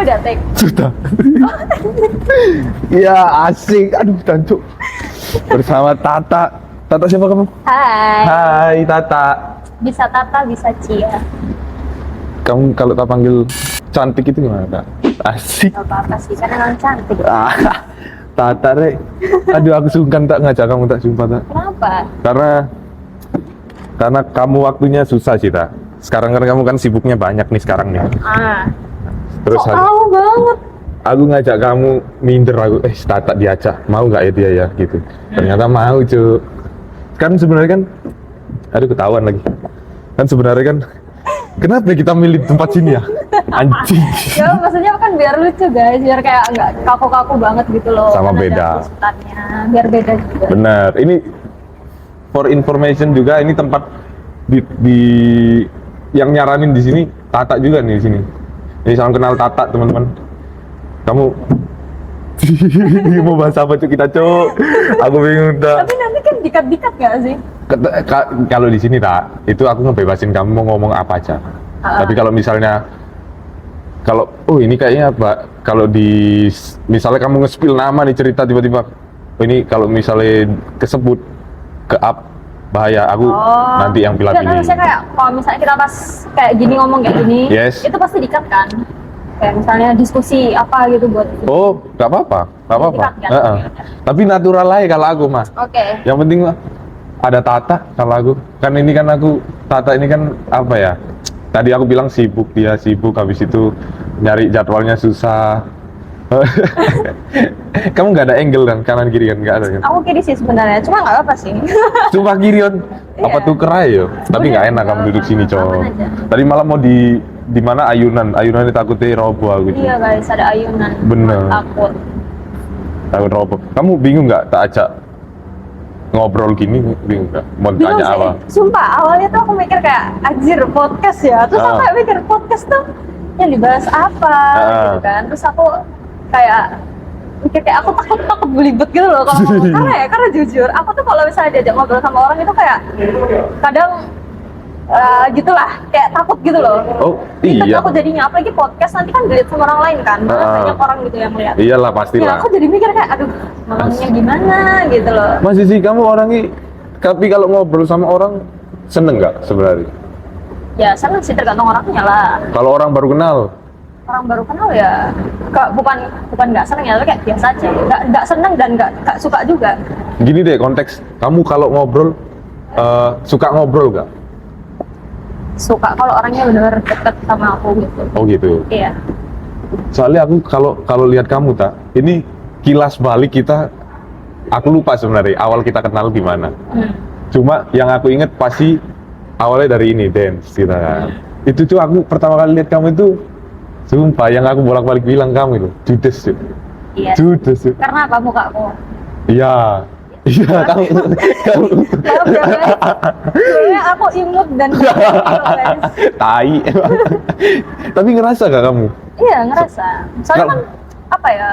udah take? Sudah. Ya asik, aduh tancuk. Bersama Tata. Tata siapa kamu? Hai. Hai Tata. Bisa Tata, bisa Cia. Kamu kalau tak panggil cantik itu gimana Kak? Asik. Gak apa-apa sih, karena emang cantik. Tata Rek. Aduh aku sungkan tak ngajak kamu tak sumpah tak. Kenapa? Karena kamu waktunya susah sih tak. Sekarang kan kamu kan sibuknya banyak nih sekarang nih. Terus so tahu banget. aku ngajak kamu minder aku, Tata diajak, mau nggak ya dia ya gitu. Ternyata mau cuy. Kan sebenarnya kan, aduh ketahuan lagi. Kan sebenarnya kan, kenapa kita milih tempat sini ya? Anjing. Ya maksudnya kan biar lucu guys, biar kayak nggak kaku-kaku banget gitu loh. Sama Kan beda. ada pusutannya, biar beda juga. Bener. Ini for information juga, ini tempat di yang nyaranin di sini Tata juga nih di sini. Ini salam kenal Tata teman-teman. Kamu mau bahas apa cuy kita cok? Aku bingung dah. Tapi nanti kan dikat-dikat nggak sih? Kalau di sini tak, itu aku ngebebasin kamu mau ngomong apa aja. Tapi kalau misalnya, ini kayaknya apa? Kalau misalnya kamu nge-spill nama nih cerita tiba-tiba, ini kalau misalnya kesebut ke up bahaya, aku nanti yang pilih-pilih. Kan misalnya kayak kalau misalnya kita pas kayak gini ngomong kayak gini, Yes. itu pasti dikat kan? Kayak misalnya diskusi apa gitu buat. Oh, nggak apa-apa. Dikat, kan? Tapi natural aja kalau aku mah. Oke. Yang penting mah ada Tata kalau aku. Kan ini kan Tata ini kan apa ya? Tadi aku bilang sibuk, dia sibuk, habis itu nyari jadwalnya susah. Kamu nggak ada angle kan, kanan kiri kan, nggak ada kan? Aku kiri sih sebenarnya, cuma nggak apa sih. Sumpah kirion, apa Iya. tuh kerai yo? Tapi nggak enak kamu duduk sini cowok. Aman aja. Tadi malam mau di mana ayunan ditakutnya roboh aku. Iya guys, ada ayunan. Bener. Takut. Takut roboh. Kamu bingung nggak tak ajak ngobrol gini, bingung nggak? Mau Bingung tanya sih. apa? Sumpah awalnya tuh aku mikir kayak anjir podcast ya. Terus aku kayak mikir podcast tuh yang dibahas apa gitu kan. Terus aku kayak mikir kayak aku takut belibet gitu loh kalau ngomong. karena jujur aku tuh kalau misalnya diajak ngobrol sama orang itu kayak kadang gitulah kayak takut gitu loh. Oh Itu iya. aku jadinya apalagi podcast nanti kan dilihat sama orang lain kan. Banyak orang gitu yang lihat. Iyalah Ya pastilah. aku jadi mikir kayak aduh ngomongnya gimana gitu loh. Masih sih kamu orangnya, tapi kalau ngobrol sama orang seneng nggak sebenarnya? Ya seneng sih tergantung orangnya lah. Kalau orang baru kenal, Orang baru kenal ya bukan nggak seneng ya, tapi kayak biasa aja. Nggak seneng dan nggak suka juga. gini deh konteks. Kamu kalau ngobrol suka ngobrol nggak? Suka kalau orangnya benar-benar deket sama aku gitu. Oh gitu. Iya. Soalnya aku kalau lihat kamu tak, ini kilas balik kita, aku lupa sebenarnya awal kita kenal gimana. Cuma yang aku inget pasti awalnya dari ini dance kita kan. Itu tuh aku pertama kali lihat kamu itu, sumpah yang aku bolak-balik bilang kamu itu judes tuh. Iya. Judes tuh. Karena apa mukaku? Iya. Iya kamu. Maaf ya guys. Sebenarnya aku imut dan guys. Tai emang. Tapi ngerasa gak kamu? Iya ngerasa. Soalnya kan apa ya?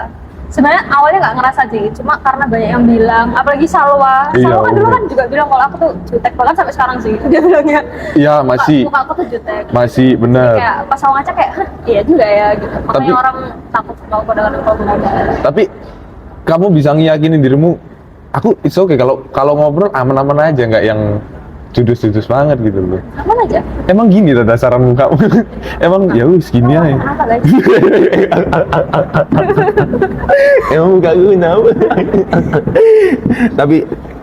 Sebenarnya awalnya nggak ngerasa sih, cuma karena banyak yang bilang, apalagi Salwa. Iya, Salwa kan dulu bener. kan juga bilang kalau aku tuh jutek, bahkan sampai sekarang sih dia bilangnya. Iya masih. Muka aku tuh jutek. Masih bener. Kayak pas sama ngaca kayak, hah iya juga ya gitu. Makanya Tapi- orang takut kalau pada kalau ngomong. Tapi kamu bisa ngiyakinin dirimu, aku it's okay kalau ngobrol aman-aman aja, nggak yang judus-judus banget gitu loh. Aman aja. Emang gini tuh dasaran muka. Emang ya wis gini aja. Kenapa guys? Emang muka gue kenapa?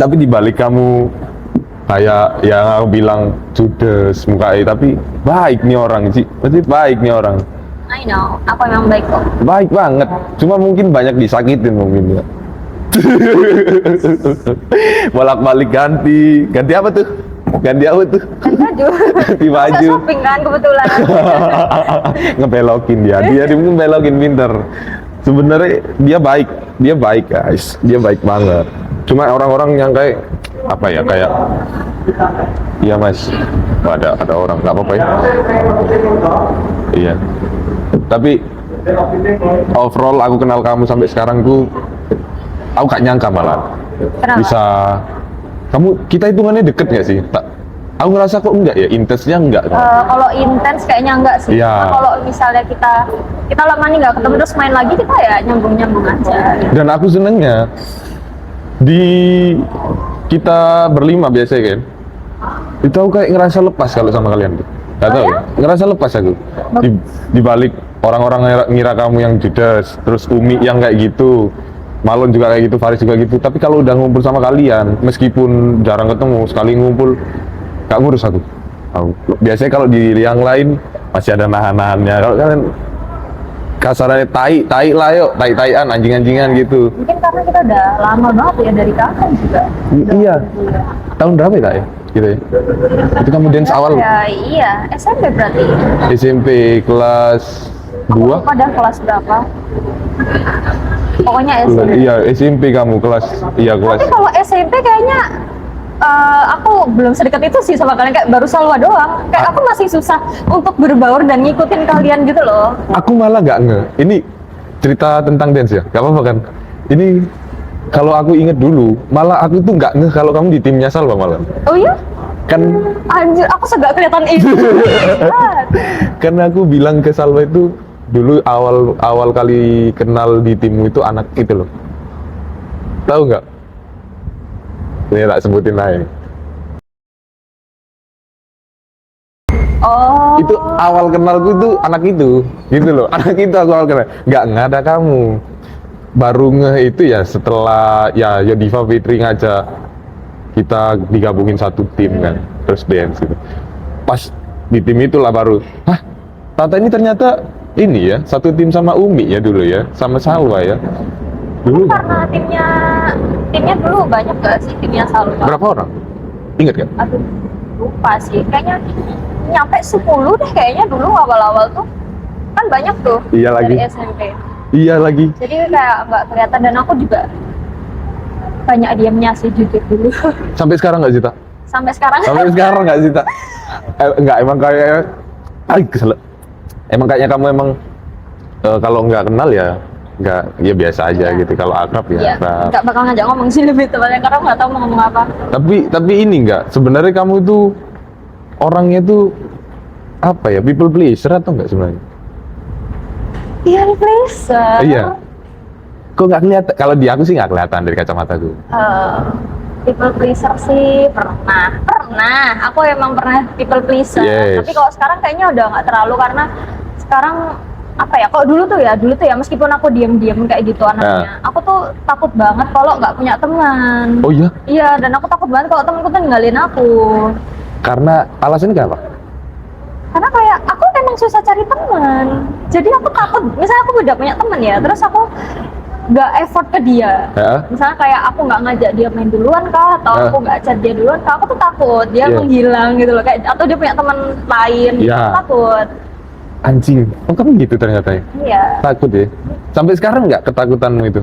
tapi dibalik kamu kayak yang aku bilang judes mukanya, tapi baik nih orang sih. Berarti baik nih orang. I know, aku emang baik kok. Baik banget. Cuma mungkin banyak disakitin mungkin ya. Bolak-balik ganti apa tuh? Ganti apa tuh? Ganti baju. Ganti baju. Saya shopping kan kebetulan. Ngebelokin dia mungkin belokin pinter. Sebenarnya dia baik guys, dia baik banget. Cuma orang-orang yang kayak apa ya, kayak iya mas, ada orang nggak apa-apa ya. Iya. Tapi overall aku kenal kamu sampai sekarang tuh, aku gak nyangka malah Kenapa? bisa. Kita hitungannya deket nggak sih? Tak Aku ngerasa kok enggak ya, intensnya enggak. Kalau intens kayaknya enggak sih. Iya. Nah, kalau misalnya kita lama nih nggak ketemu terus main lagi, kita ya nyambung aja. Dan aku senengnya di kita berlima biasanya kan, itu aku kayak ngerasa lepas kalau sama kalian tuh. Gak tau, ya? ngerasa lepas aku. Di balik orang-orang ngira kamu yang judes, terus Umi yang kayak gitu, Malon juga kayak gitu, Faris juga gitu. Tapi kalau udah ngumpul sama kalian, meskipun jarang ketemu, sekali ngumpul, gak ngurus aku. Biasanya kalau di yang lain masih ada nahan-nahannya. Kalau kalian kasarannya tai lah yuk, tai-taian, anjing-anjingan gitu. Mungkin karena kita udah lama banget ya dari kapan juga. Iya. Tahun berapa ya, Kak, ya? Gitu ya. Itu kamu dance awal Ya, iya, SMP berarti. SMP kelas 2? Pada kelas berapa? Pokoknya SMP. Iya, SMP kamu kelas kelas. Tapi kalau SMP kayaknya aku belum sedekat itu sih sama kalian, kayak baru Salwa doang. Kayak aku masih susah untuk berbaur dan ngikutin kalian gitu loh. Aku malah nggak nge. Ini cerita tentang dance ya, nggak apa-apa kan? Ini kalau aku inget dulu, malah aku tuh nggak nge kalau kamu di timnya Salwa malah. Oh iya? Kan Anjir, aku segak kelihatan itu. karena aku bilang ke Salwa itu dulu awal kali kenal di timmu itu anak itu loh. Tahu nggak? Ini tak sebutin aja. Oh. Itu awal kenalku itu anak itu, gitu loh. Anak itu aku awal kenal. Nggak ada kamu. Baru nge itu ya setelah ya Yodiva Fitri ngajak kita digabungin satu tim kan, terus dance gitu. Pas di tim itulah baru, hah, Tata ini ternyata ini ya satu tim sama Umi ya dulu ya, sama Salwa ya. Dulu Karena timnya dulu banyak gak sih timnya Salwa? berapa orang? Ingat kan? Aduh, lupa sih. Kayaknya nyampe 10 deh kayaknya dulu awal-awal tuh. Kan banyak tuh Iya dari lagi. SMP. Iya lagi. Jadi kayak nggak kelihatan, dan aku juga banyak diamnya sih jujur dulu. Sampai sekarang nggak sih, Tak? Sampai sekarang. Sampai sekarang nggak sih, Tak? Enggak, emang kayak kesel. Emang kayaknya kamu emang kalau nggak kenal ya nggak, ya biasa aja gitu. Kalau akrab ya Iya, akrab. nggak bakal ngajak ngomong sih lebih tepatnya karena nggak tahu mau ngomong apa. Tapi ini nggak, sebenarnya kamu tuh orangnya tuh apa ya, people pleaser atau nggak sebenarnya? Iya, pleaser. Iya. Kok nggak kelihatan? Kalau di aku sih nggak kelihatan dari kacamataku. People pleaser sih pernah. Aku emang pernah people pleaser. Yes. Tapi kalau sekarang kayaknya udah nggak terlalu, karena sekarang apa ya? Kok dulu tuh ya meskipun aku diam-diam kayak gitu anaknya, aku tuh takut banget kalau nggak punya teman. Oh iya? Iya, dan aku takut banget kalau temanku tuh ninggalin aku. Karena alasannya kenapa? Karena kayak aku emang susah cari teman. Jadi aku takut, misalnya aku udah punya teman ya, terus aku nggak effort ke dia. Ya. Misalnya kayak aku nggak ngajak dia main duluan kah, atau aku nggak chat dia duluan kah, aku tuh takut dia menghilang gitu loh, kayak atau dia punya teman lain. Aku takut. Anjing, oh kamu gitu ternyata ya? Iya. Takut ya? Sampai sekarang nggak ketakutanmu itu?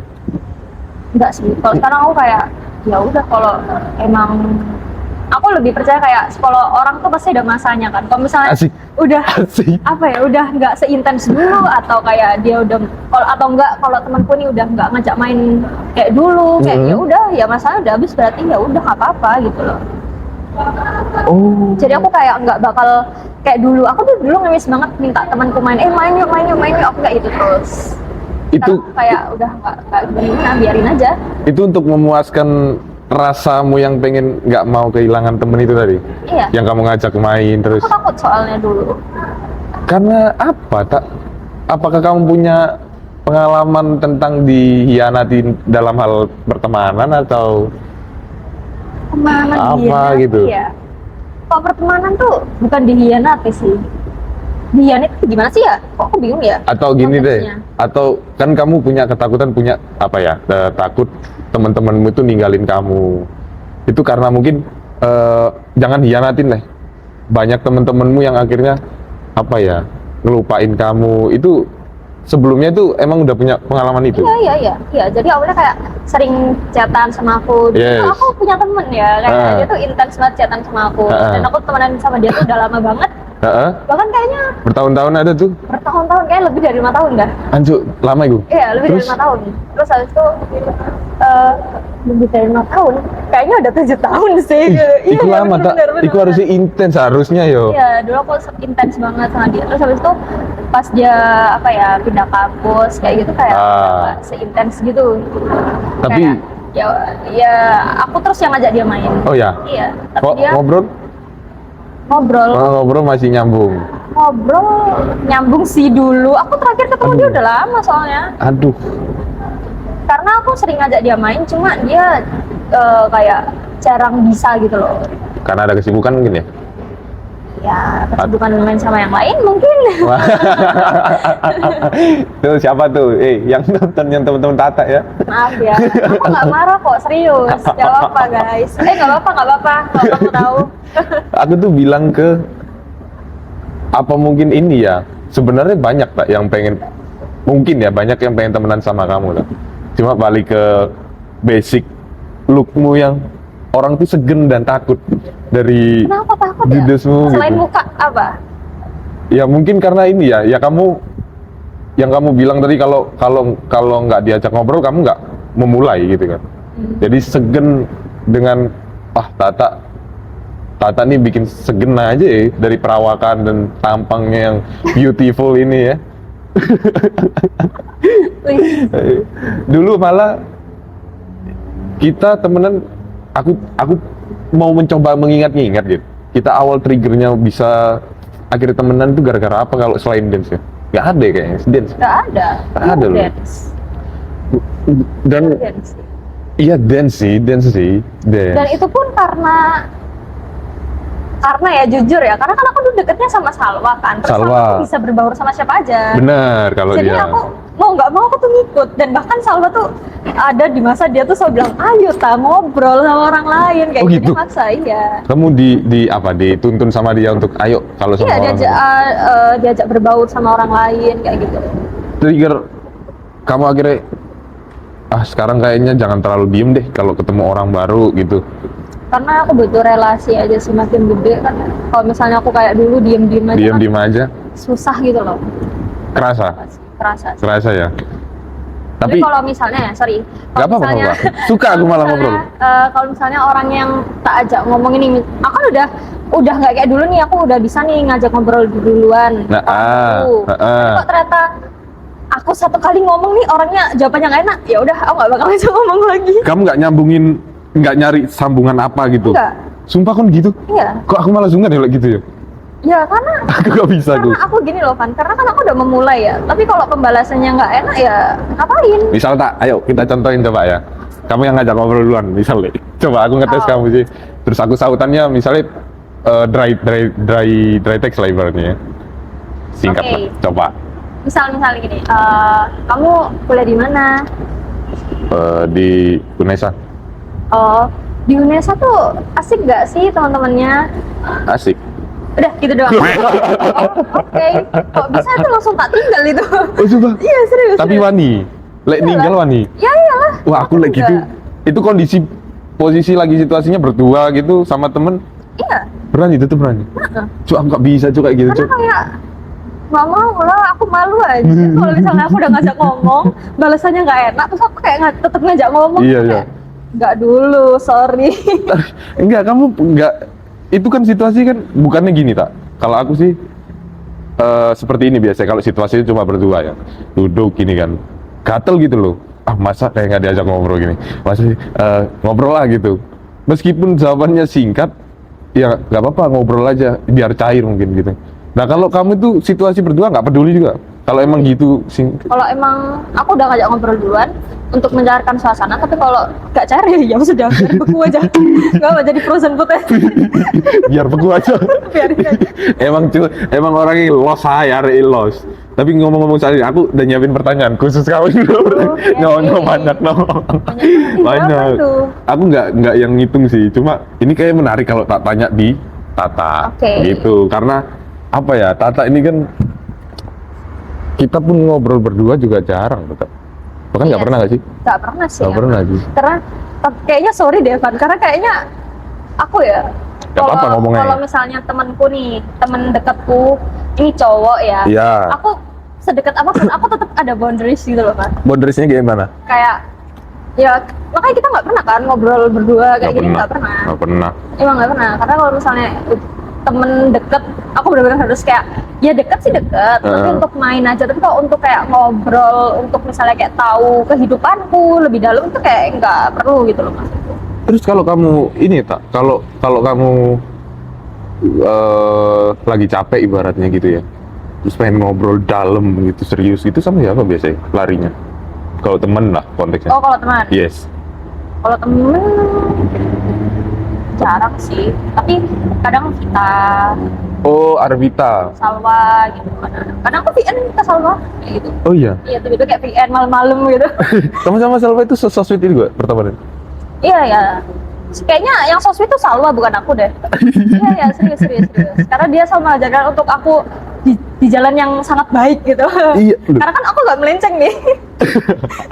Enggak sih. Kalau sekarang aku kayak ya udah, kalau emang aku lebih percaya kayak kalau orang tuh pasti ada masanya kan. Kalau misalnya Asik. udah Asik. apa ya, udah nggak seintens dulu, atau kayak dia udah atau enggak, kalau temanku nih udah nggak ngajak main kayak dulu, kayak ya udah, ya masalah udah habis, berarti ya udah nggak apa-apa gitu loh. Oh. Jadi aku kayak nggak bakal kayak dulu. Aku tuh dulu ngemis banget minta temanku main yuk, aku nggak itu terus. Itu kayak udah nggak gimana, biarin aja. itu untuk memuaskan rasamu yang pengen nggak mau kehilangan temen itu tadi? Iya. Yang kamu ngajak main terus? Aku takut soalnya dulu. Karena apa, Tak? Apakah kamu punya pengalaman tentang dihianati dalam hal pertemanan atau Pertemanan apa dihianati gitu? ya? Kalau pertemanan tuh bukan dihianati sih. Dihianati itu gimana sih ya? Kok aku bingung ya? atau gini konteksnya. deh, atau kan kamu punya ketakutan, punya apa ya, takut teman-temanmu itu ninggalin kamu, itu karena mungkin jangan hianatin deh, banyak teman-temanmu yang akhirnya apa ya, ngelupain kamu. Itu sebelumnya itu emang udah punya pengalaman itu? Iya. Jadi awalnya kayak sering chatan sama aku. Yes. Dulu aku punya temen ya, kayak dia tuh intens banget chatan sama aku. Dan aku temenan sama dia tuh udah lama banget. Heeh. Bahkan kayaknya Bertahun-tahun ada tuh. bertahun-tahun, kayak lebih dari 5 tahun dah. Anjuk, lama itu. Iya, lebih Terus? dari 5 tahun. Terus habis itu lebih dari 5 tahun. Kayaknya udah 7 tahun sih. Iya, Iku iya, lama tak? bener. Iku harusnya intens harusnya yo. Iya, dulu aku intens banget sama dia. Terus habis itu pas dia apa ya pindah kampus kayak gitu kayak nggak seintens gitu. Tapi Kayak, ya aku terus yang ngajak dia main. oh ya. Iya, tapi Kok dia ngobrol? ngobrol Ngobrol masih nyambung. nyambung sih dulu. Aku terakhir ketemu dia udah lama soalnya. Aduh. Karena aku sering ngajak dia main, cuma dia kayak jarang bisa gitu loh. Karena ada kesibukan mungkin ya. Ya, kesibukan main sama yang lain mungkin. Wah. Tuh siapa tuh? Yang nonton yang teman-teman Tata ya. Maaf ya, aku nggak marah kok, serius. Gak apa-apa guys. Nggak apa-apa kalau kamu tahu. Aku tuh bilang ke apa mungkin ini ya. Sebenarnya banyak tak yang pengen, mungkin ya banyak yang pengen temenan sama kamu lah. Cuma balik ke basic lookmu yang orang tuh segen dan takut dari Kenapa takut ya? judesmu Selain gitu. muka apa? Ya mungkin karena ini ya kamu yang kamu bilang tadi kalau nggak diajak ngobrol kamu nggak memulai gitu kan. Jadi segen dengan Tata nih bikin segen aja ya dari perawakan dan tampangnya yang beautiful ini ya. Dulu malah kita temenan, aku mau mencoba mengingat-ingat gitu. Kita awal triggernya bisa akhirnya temenan itu gara-gara apa kalau selain dance ya? Gak ada ya kayaknya dance. Gak ada. Gak ada loh. Dance. Dan Dance. iya dance sih. Dan itu pun karena ya jujur ya, karena kan aku dulu deketnya sama Salwa kan. Terus Salwa tuh bisa berbaur sama siapa aja. Benar kalau Jadi dia. aku mau nggak mau aku tuh ngikut, dan bahkan Salwa tuh ada di masa dia tuh selalu bilang ayo ta ngobrol sama orang lain kayak gitu. Dia maksa, iya. Kamu dituntun sama dia untuk ayo kalau sama orang. Iya, diajak berbaur sama orang lain kayak gitu. Trigger kamu akhirnya sekarang kayaknya jangan terlalu diem deh kalau ketemu orang baru gitu. Karena aku butuh relasi aja semakin gede kan. Kalau misalnya aku kayak dulu diem-diem aja Diem-diem aja susah gitu loh. Kerasa ya. Tapi kalau misalnya nggak apa-apa. Suka aku malah ngobrol. Kalau misalnya orang yang tak ajak ngomong ini, aku kan udah nggak kayak dulu nih, aku udah bisa nih ngajak ngobrol duluan. Kok ternyata aku satu kali ngomong nih orangnya jawabannya nggak enak, ya udah aku nggak bakal ngajak ngomong lagi. Kamu nggak nyari sambungan apa gitu? Enggak. Sumpah kan gitu? Iya. Kok aku malah sungkan ya gitu ya? Ya karena aku gak bisa karena aku gini loh Van, karena kan aku udah memulai ya, tapi kalau pembalasannya nggak enak ya ngapain? Misal ayo kita contohin coba ya, kamu yang ngajak ngobrol duluan misalnya, coba aku ngetes kamu sih, terus aku sautannya misalnya dry text lah ibaratnya, singkat lah, coba. Misal gini, kamu kuliah di mana? Di UNESA. Oh, di UNESA tuh asik gak sih teman-temannya? Asik. Udah gitu doang. Oke. Kok bisa tuh langsung tak tinggal itu? Oh coba. Iya serius. Tapi wani, ninggal wani. Ya iyalah. Wah aku gitu. Itu kondisi posisi lagi situasinya berdua gitu sama temen. Iya. Berani itu tuh berani. Cuk aku gak bisa kayak gitu cuk. Karena kayak nggak mau lah, aku malu aja. Kalau misalnya aku udah ngajak ngomong, balasannya nggak enak, terus aku kayak tetep ngajak ngomong. Iya. Nggak dulu, sorry. Enggak, kamu enggak. Itu kan situasi kan bukannya gini tak. Kalau aku sih seperti ini biasanya kalau situasinya cuma berdua ya, duduk gini kan, gatel gitu loh. Masa kayak nggak diajak ngobrol gini. Masa ngobrol lah gitu. Meskipun jawabannya singkat, ya nggak apa-apa ngobrol aja biar cair mungkin gitu. Nah kalau kamu tuh situasi berdua nggak peduli juga. Kalau emang gitu Kalau emang aku udah ngajak ngobrol duluan untuk mencairkan suasana, tapi kalau nggak cair ya sudah, biar beku aja. Gak apa jadi frozen food ya. Biar beku aja. Biarin aja. emang orangnya los los. Tapi ngomong-ngomong soal ini, aku udah nyiapin pertanyaan khusus kamu juga. Banyak. Aku nggak yang ngitung sih. Cuma ini kayak menarik kalau tak tanya di Tata. Gitu. Karena apa ya, Tata ini kan kita pun ngobrol berdua juga jarang tetap. Bahkan nggak pernah nggak sih? Nggak pernah sih. Nggak pernah sih. Karena kayaknya sorry deh Van, karena kayaknya aku ya Gak apa-apa ngomongnya. Kalau misalnya temanku nih, teman dekatku ini cowok ya. Iya. Aku sedekat apapun, aku tetap ada boundaries gitu loh kan. Boundariesnya gimana? Kayak ya makanya kita nggak pernah kan ngobrol berdua kayak gini, nggak pernah. Nggak pernah. Emang nggak pernah. Karena kalau misalnya temen deket, aku benar-benar harus kayak ya deket sih deket, tapi untuk main aja. Tapi kalau untuk kayak ngobrol, untuk misalnya kayak tahu kehidupanku lebih dalam itu kayak nggak perlu gitu loh mas. Terus kalau kamu ini tak, kalau kamu lagi capek ibaratnya gitu ya, terus pengen ngobrol dalam gitu serius itu sama siapa biasanya larinya? Kalau temen lah konteksnya. Oh kalau teman? Yes. Kalau temen jarang sih, tapi kadang kita Oh, Arvita. Salwa gitu kan. Kadang aku VN ke Salwa kayak gitu. Oh iya. Iya tuh kayak VN malam-malam gitu. Kamu sama Salva itu sosmed itu juga pertemanan? Iya ya. Kayaknya yang sosmed itu Salwa bukan aku deh. Iya ya serius. Karena dia selalu mengajarkan untuk aku di jalan yang sangat baik gitu. Iya. Karena kan aku nggak melenceng nih.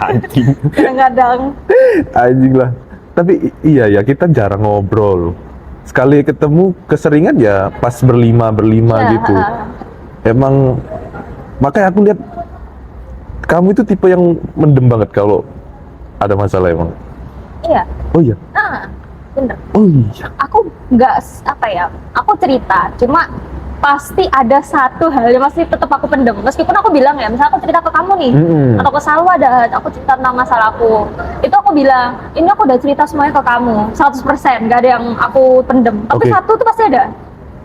Anjing. Kadang-kadang. Anjing lah. Tapi iya ya kita jarang ngobrol. Sekali ketemu keseringan ya pas berlima Ya, gitu. Emang makanya aku lihat kamu itu tipe yang mendem banget kalau ada masalah emang. Iya. Oh iya. Bener. Oh iya. Aku nggak apa ya. Aku cerita. Cuma pasti ada satu hal yang masih tetap aku pendem. Meskipun aku bilang ya, misalnya aku cerita ke kamu nih, atau ke Salwa dan aku cerita tentang masalahku, itu aku bilang, ini aku udah cerita semuanya ke kamu, 100%, nggak ada yang aku pendem. Tapi Oke. satu tuh pasti ada,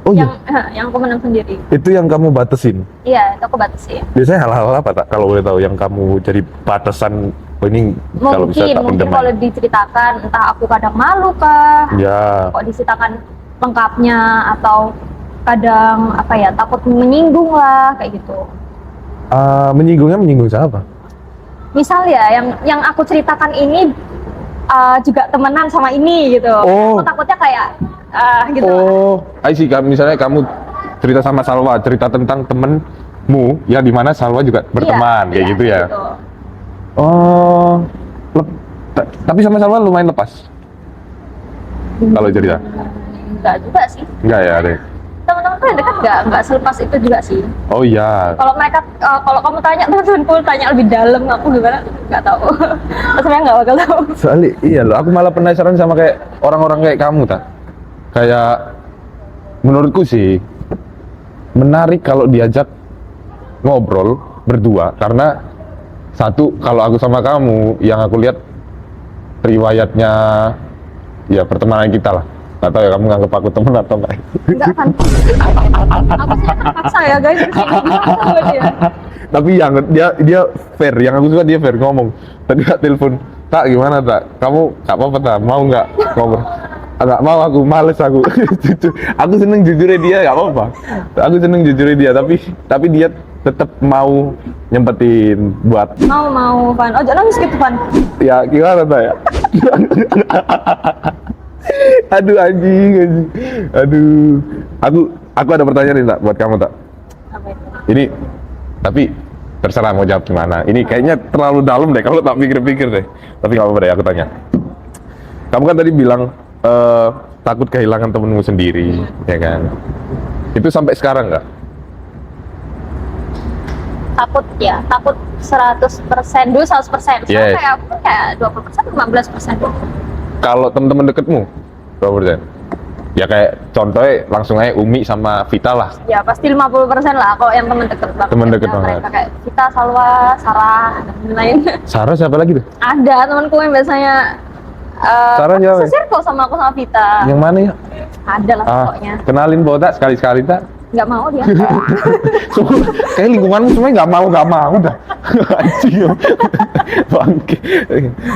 Oh iya. yang aku pendem sendiri. Itu yang kamu batasin. Iya, itu aku batasi. Biasanya hal-hal apa tak kalau boleh tahu yang kamu jadi batasan oh ini kalau bisa tak Mungkin pendem. kalau diceritakan, entah aku kadang malu kah, Ya. kok diceritakan lengkapnya, atau kadang apa ya takut menyinggung lah kayak gitu. Menyinggung siapa? Misal ya yang aku ceritakan ini juga temenan sama ini gitu. Oh. Aku takutnya kayak gitu. Oh, I see. Misalnya kamu cerita sama Salwa, cerita tentang temenmu yang dimana Salwa juga berteman, kayak gitu ya. Gitu. Oh, tapi sama Salwa lumayan lepas. Kalau cerita? Enggak juga sih. Enggak ya, deh. Teman-temanku yang dekat nggak selepas itu juga sih. Oh iya. Kalau mereka kalau kamu tanya teman-temanku tanya lebih dalam, aku gimana nggak tahu. Sebenarnya nggak bakal tahu. Soalnya iya loh, aku malah penasaran sama kayak orang-orang kayak kamu tak. Kayak menurutku sih menarik kalau diajak ngobrol berdua karena satu kalau aku sama kamu yang aku lihat riwayatnya ya pertemanan kita lah. Gak tau ya kamu nganggep aku temen atau enggak. Enggak kan? Aku sih terpaksa ya guys kesini sama dia. Tapi yang dia fair, yang aku suka dia fair ngomong. Tadi tak telepon, tak gimana tak? Kamu gak apa-apa tak? Mau nggak ngobrol? Nggak mau aku, males aku. Aku seneng jujurnya dia, gak apa-apa. Aku seneng jujurnya dia, tapi dia tetap mau nyempetin buat. Mau Van. Oh jangan nangis gitu Van. Ya gimana tak ya? Aduh anjing. Aduh. Aku ada pertanyaan nih tak buat kamu tak. Apa itu? Ini tapi terserah mau jawab gimana. Ini kayaknya terlalu dalam deh kalau tak pikir-pikir deh. Tapi nggak apa-apa deh, aku tanya. Kamu kan tadi bilang takut kehilangan temenmu sendiri, ya kan? Itu sampai sekarang nggak? Takut ya, takut 100%, dulu 100%. Sekarang Yes. kayak 20%, 15% dulu. Kalau teman-teman deketmu, berapa persen? Ya kayak contohnya langsung aja Umi sama Vita lah. Ya pasti 50% lah kalau yang teman deket banget. Teman deket Ya, banget. mereka kayak Vita, Salwa, Sarah, dan lain-lain. Sarah siapa lagi tuh? Ada temanku yang biasanya Sarah siapa? se-circle sama aku sama Vita. Yang mana ya? Ada lah pokoknya. Kenalin Bo tak sekali-sekali tak? Nggak mau dia. Kayak lingkunganmu semuanya nggak mau dah. Anjing. Bangke.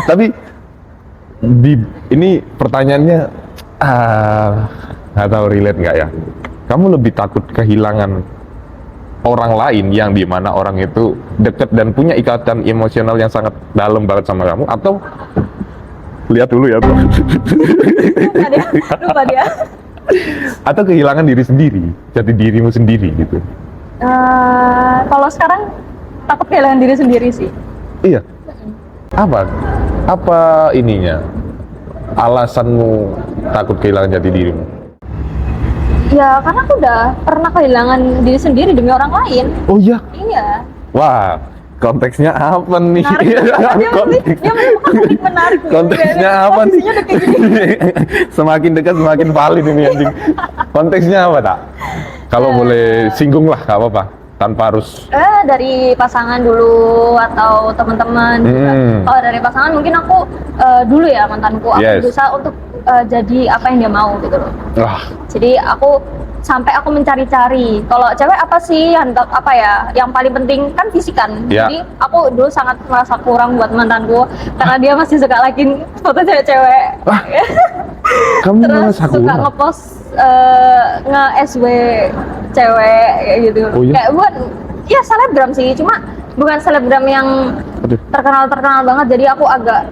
Tapi ini pertanyaannya nggak tahu relate nggak ya? Kamu lebih takut kehilangan orang lain yang dimana orang itu deket dan punya ikatan emosional yang sangat dalam banget sama kamu, atau lihat dulu ya bro. Lupa dia. Atau kehilangan diri sendiri, jati dirimu sendiri gitu? Kalau sekarang takut kehilangan diri sendiri sih. Iya. Apa ininya? Alasanmu takut kehilangan jati dirimu? Ya karena aku udah pernah kehilangan diri sendiri demi orang lain. Oh iya. Iya. Wah, konteksnya apa nih? Menarik. Dia menemukan menarik. Konteksnya apa nih? Posisinya udah kayak gini. Semakin dekat semakin valid ini anjing. Konteksnya apa tak? Kalau boleh singgung lah, gak apa-apa. Tanpa harus. Dari pasangan dulu atau teman-teman. Kalau dari pasangan mungkin aku dulu ya mantanku. Aku berusaha untuk jadi apa yang dia mau gitu loh. Jadi aku sampai aku mencari-cari. Kalau cewek apa sih apa ya? Yang paling penting kan fisik kan. Jadi aku dulu sangat merasa kurang buat mantanku karena dia masih suka like-in foto cewek-cewek. Kamu terus suka ngepost nge-SW cewek kayak gitu. Oh, iya? Kayak bukan ya selebgram sih, cuma bukan selebgram yang terkenal banget. Jadi aku agak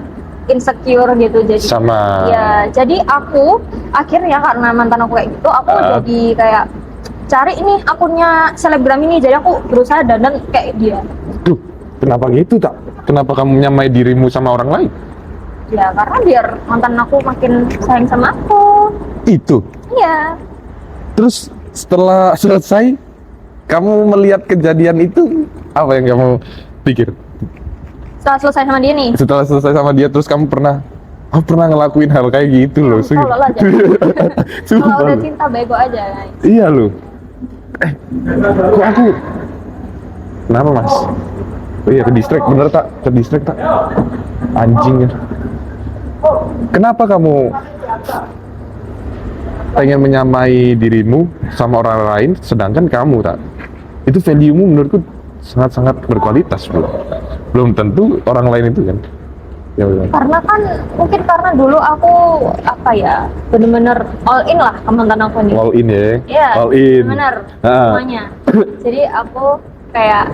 insecure gitu jadi sama ya jadi aku akhirnya karena mantan aku kayak gitu aku jadi kayak cari ini akunnya selebgram ini, jadi aku berusaha dandan kayak dia. Duh, kenapa gitu tak? Kenapa kamu nyamai dirimu sama orang lain? Ya karena biar mantan aku makin sayang sama aku. Itu? Iya. Terus setelah selesai kamu melihat kejadian itu, apa yang kamu pikir? Setelah selesai sama dia nih? Setelah selesai sama dia, terus kamu pernah ngelakuin hal kayak gitu loh. Tolol aja. Kalau udah cinta bego aja guys. Iya loh. Kok aku kenapa mas? Oh iya, ke distract, bener tak? Ke distract tak? Anjing ya. Kenapa kamu pengen menyamai dirimu sama orang lain, sedangkan kamu tak? Itu value-mu menurutku sangat-sangat berkualitas belum tentu orang lain itu kan ya, karena kan mungkin karena dulu aku apa ya bener-bener all in lah ke mantan aku nih. All in ya? Iya, all in bener semuanya. Jadi aku kayak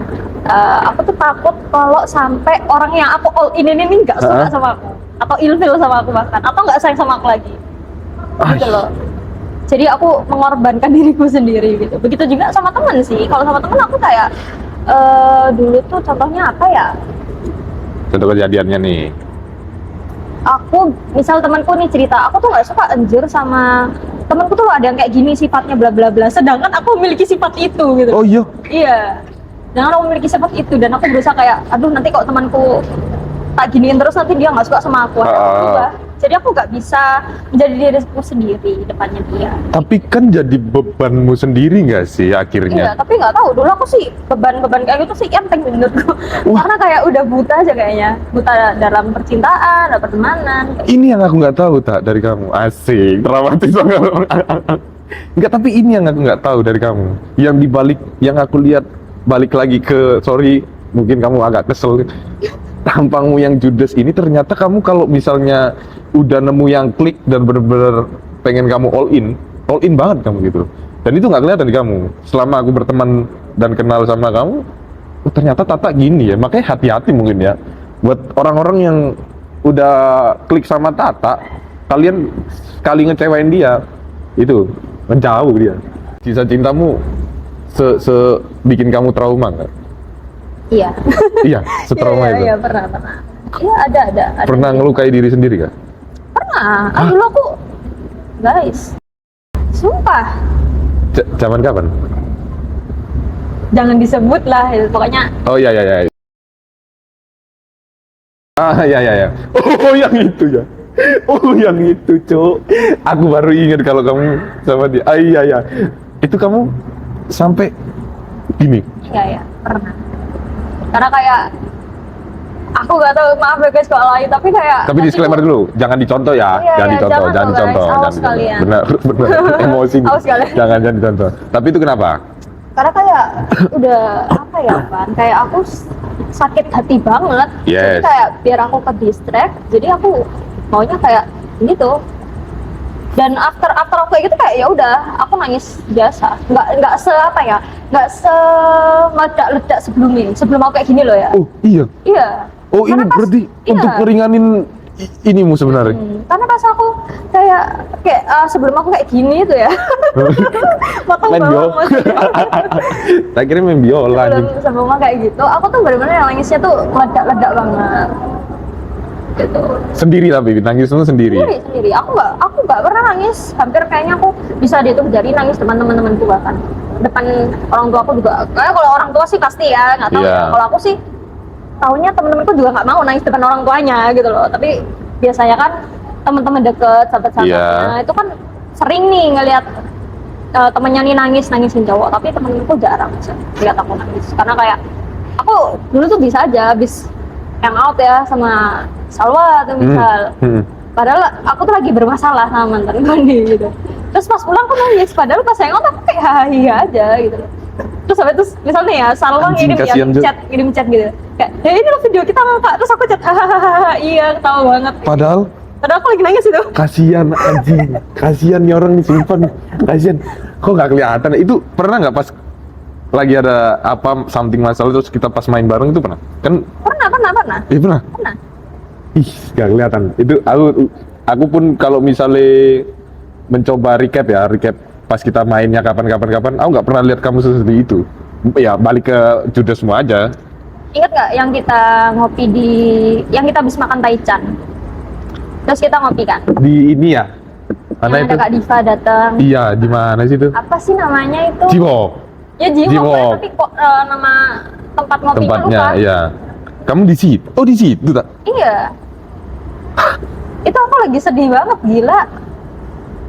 aku tuh takut kalau sampai orang yang aku all in ini nggak suka sama aku atau ilfil sama aku bahkan atau nggak sayang sama aku lagi gitu loh. Jadi aku mengorbankan diriku sendiri gitu. Begitu juga sama teman sih. Kalau sama teman aku kayak dulu tuh contohnya apa ya? Contoh kejadiannya nih. Aku misal temanku nih cerita, aku tuh nggak suka anjir sama temanku tuh ada yang kayak gini sifatnya bla bla bla. Sedangkan aku memiliki sifat itu gitu. Oh iya. Iya. Sedangkan aku memiliki sifat itu dan aku berusaha kayak, aduh nanti kalau temanku tak giniin terus nanti dia nggak suka sama aku. Jadi aku nggak bisa menjadi diriku sendiri di depannya dia. Tapi kan jadi bebanmu sendiri nggak sih akhirnya? Iya, tapi nggak tahu. Dulu aku sih beban-beban kayak gitu sih enteng menurutku. Karena kayak udah buta aja kayaknya. Buta dalam percintaan, dalam pertemanan. Ini yang aku nggak tahu tak dari kamu. Asik, dramatis banget. Enggak, tapi ini yang aku nggak tahu dari kamu. Yang dibalik, yang aku lihat balik lagi ke, sorry, mungkin kamu agak kesel. Tampangmu yang judes ini ternyata kamu kalau misalnya udah nemu yang klik dan bener-bener pengen kamu all in banget kamu gitu. Dan itu nggak kelihatan di kamu. Selama aku berteman dan kenal sama kamu, ternyata Tata gini ya. Makanya hati-hati mungkin ya. Buat orang-orang yang udah klik sama Tata, kalian sekali ngecewain dia, itu menjauh dia. Kisah cintamu bikin kamu trauma nggak? Iya. Iya, setrauma itu. Iya, pernah. Iya, ada. Pernah ngelukai diri sendiri kan? Pernah. Dulu aku, guys, sumpah. Zaman kapan? Jangan disebut lah, pokoknya. Oh iya. Ya. Oh yang itu ya. Oh yang itu, Cuk. Aku baru ingat kalau kamu sama dia. Iya. Itu kamu sampai gini. Iya, pernah. Karena kayak aku gak tahu, maaf ya guys kalau lain, tapi kayak disclaimer dulu, jangan dicontoh ya. Jangan dicontoh. Benar. Emosi. Jangan dicontoh. Tapi itu kenapa? Karena kayak udah apa ya, Pan? Kayak aku sakit hati banget. Yes. Jadi kayak biar aku ke distract, jadi aku maunya kayak gitu. Dan after aku kayak gitu kayak ya udah aku nangis biasa, nggak meledak sebelum aku kayak gini loh ya. Oh iya. Oh karena ini berarti untuk meringanin inimu sebenarnya. Karena pas aku kayak sebelum aku kayak gini itu ya. Main biola. Tak kira main biola. Sebelum aku kayak gitu, aku tuh benar-benar nangisnya tuh meledak banget. gitu. Sendiri tapi nangis semua sendiri. Sendiri. Aku nggak pernah nangis. Hampir kayaknya aku bisa dihitung jari nangis depan teman-temanku, bahkan depan orang tua aku juga. Kayak kalau orang tua sih pasti ya, nggak tahu Iya. ya. Kalau aku sih tahunya teman-temanku juga nggak mau nangis depan orang tuanya gitu loh. Tapi biasanya kan teman-teman deket, sahabat-sahabatnya itu kan sering nih ngelihat temennya nih nangisin cowok, tapi temenku jarang sih lihat aku nangis, karena kayak aku dulu tuh bisa aja habis hang out ya sama Salwa atau misal padahal aku tuh lagi bermasalah sama mantan gue nih gitu, terus pas pulang aku nangis, padahal pas hang out aku kayak hahaha aja gitu. Terus sampai terus misalnya ya Salwa Anjing, kasihan, ngirim chat gitu kayak, ya ini loh video kita Kak, terus aku chat hahaha iya ketawa banget, Padahal aku lagi nangis itu. kasihan anjing, kasihan nih orang nih, sumpah nih, kasihan. Kok nggak kelihatan? Itu pernah nggak pas lagi ada apa something masalah terus kita pas main bareng itu pernah? Kan Pernah. pernah. Ih, nggak kelihatan. Itu aku pun kalau misalnya mencoba recap pas kita mainnya kapan, aku nggak pernah lihat kamu seperti itu. Ya balik ke Judas semua aja. Ingat nggak yang kita ngopi yang kita habis makan taichan? Terus kita ngopi kan? Di ini ya. Mana Yang itu? ada Kak Diva datang. Iya, di mana sih itu? Apa sih namanya itu? Jiwo. Ya Jiwo, Jiwo. tapi kok nama tempat ngopinya Tempatnya, lupa. iya. Kamu di situ? Oh, di situ tak? Iya. Itu aku lagi sedih banget, gila.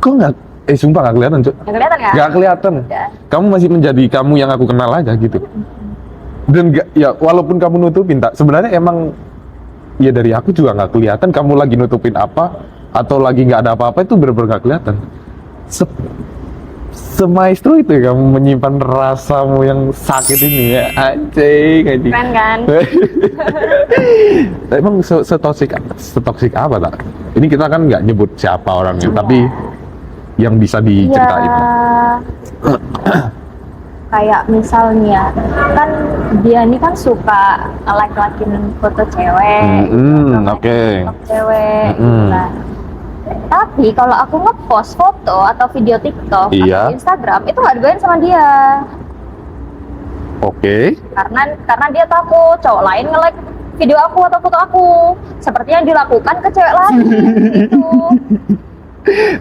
Kok nggak? Sumpah nggak kelihatan, Cuk. Nggak kelihatan ya? Nggak kelihatan. Ya. Kamu masih menjadi kamu yang aku kenal aja gitu. Dan ya walaupun kamu nutupin tak, sebenarnya emang ya dari aku juga nggak kelihatan kamu lagi nutupin apa atau lagi nggak ada apa-apa, itu bener-bener nggak kelihatan. Semaestro itu ya kamu menyimpan rasamu yang sakit ini ya, anjing. Keren kan? Emang setoksik apa tak? Ini kita kan nggak nyebut siapa orangnya, tapi yang bisa diceritain. Ya, kayak misalnya kan dia ini kan suka like-lakin foto cewek, Oke. TikTok cewek, gitu kan. Tapi kalau aku ngepost foto atau video TikTok Iya. atau Instagram itu nggak digoyain sama dia, Oke. karena dia takut cowok lain nge-like video aku atau foto aku seperti yang dilakukan ke cewek lain gitu.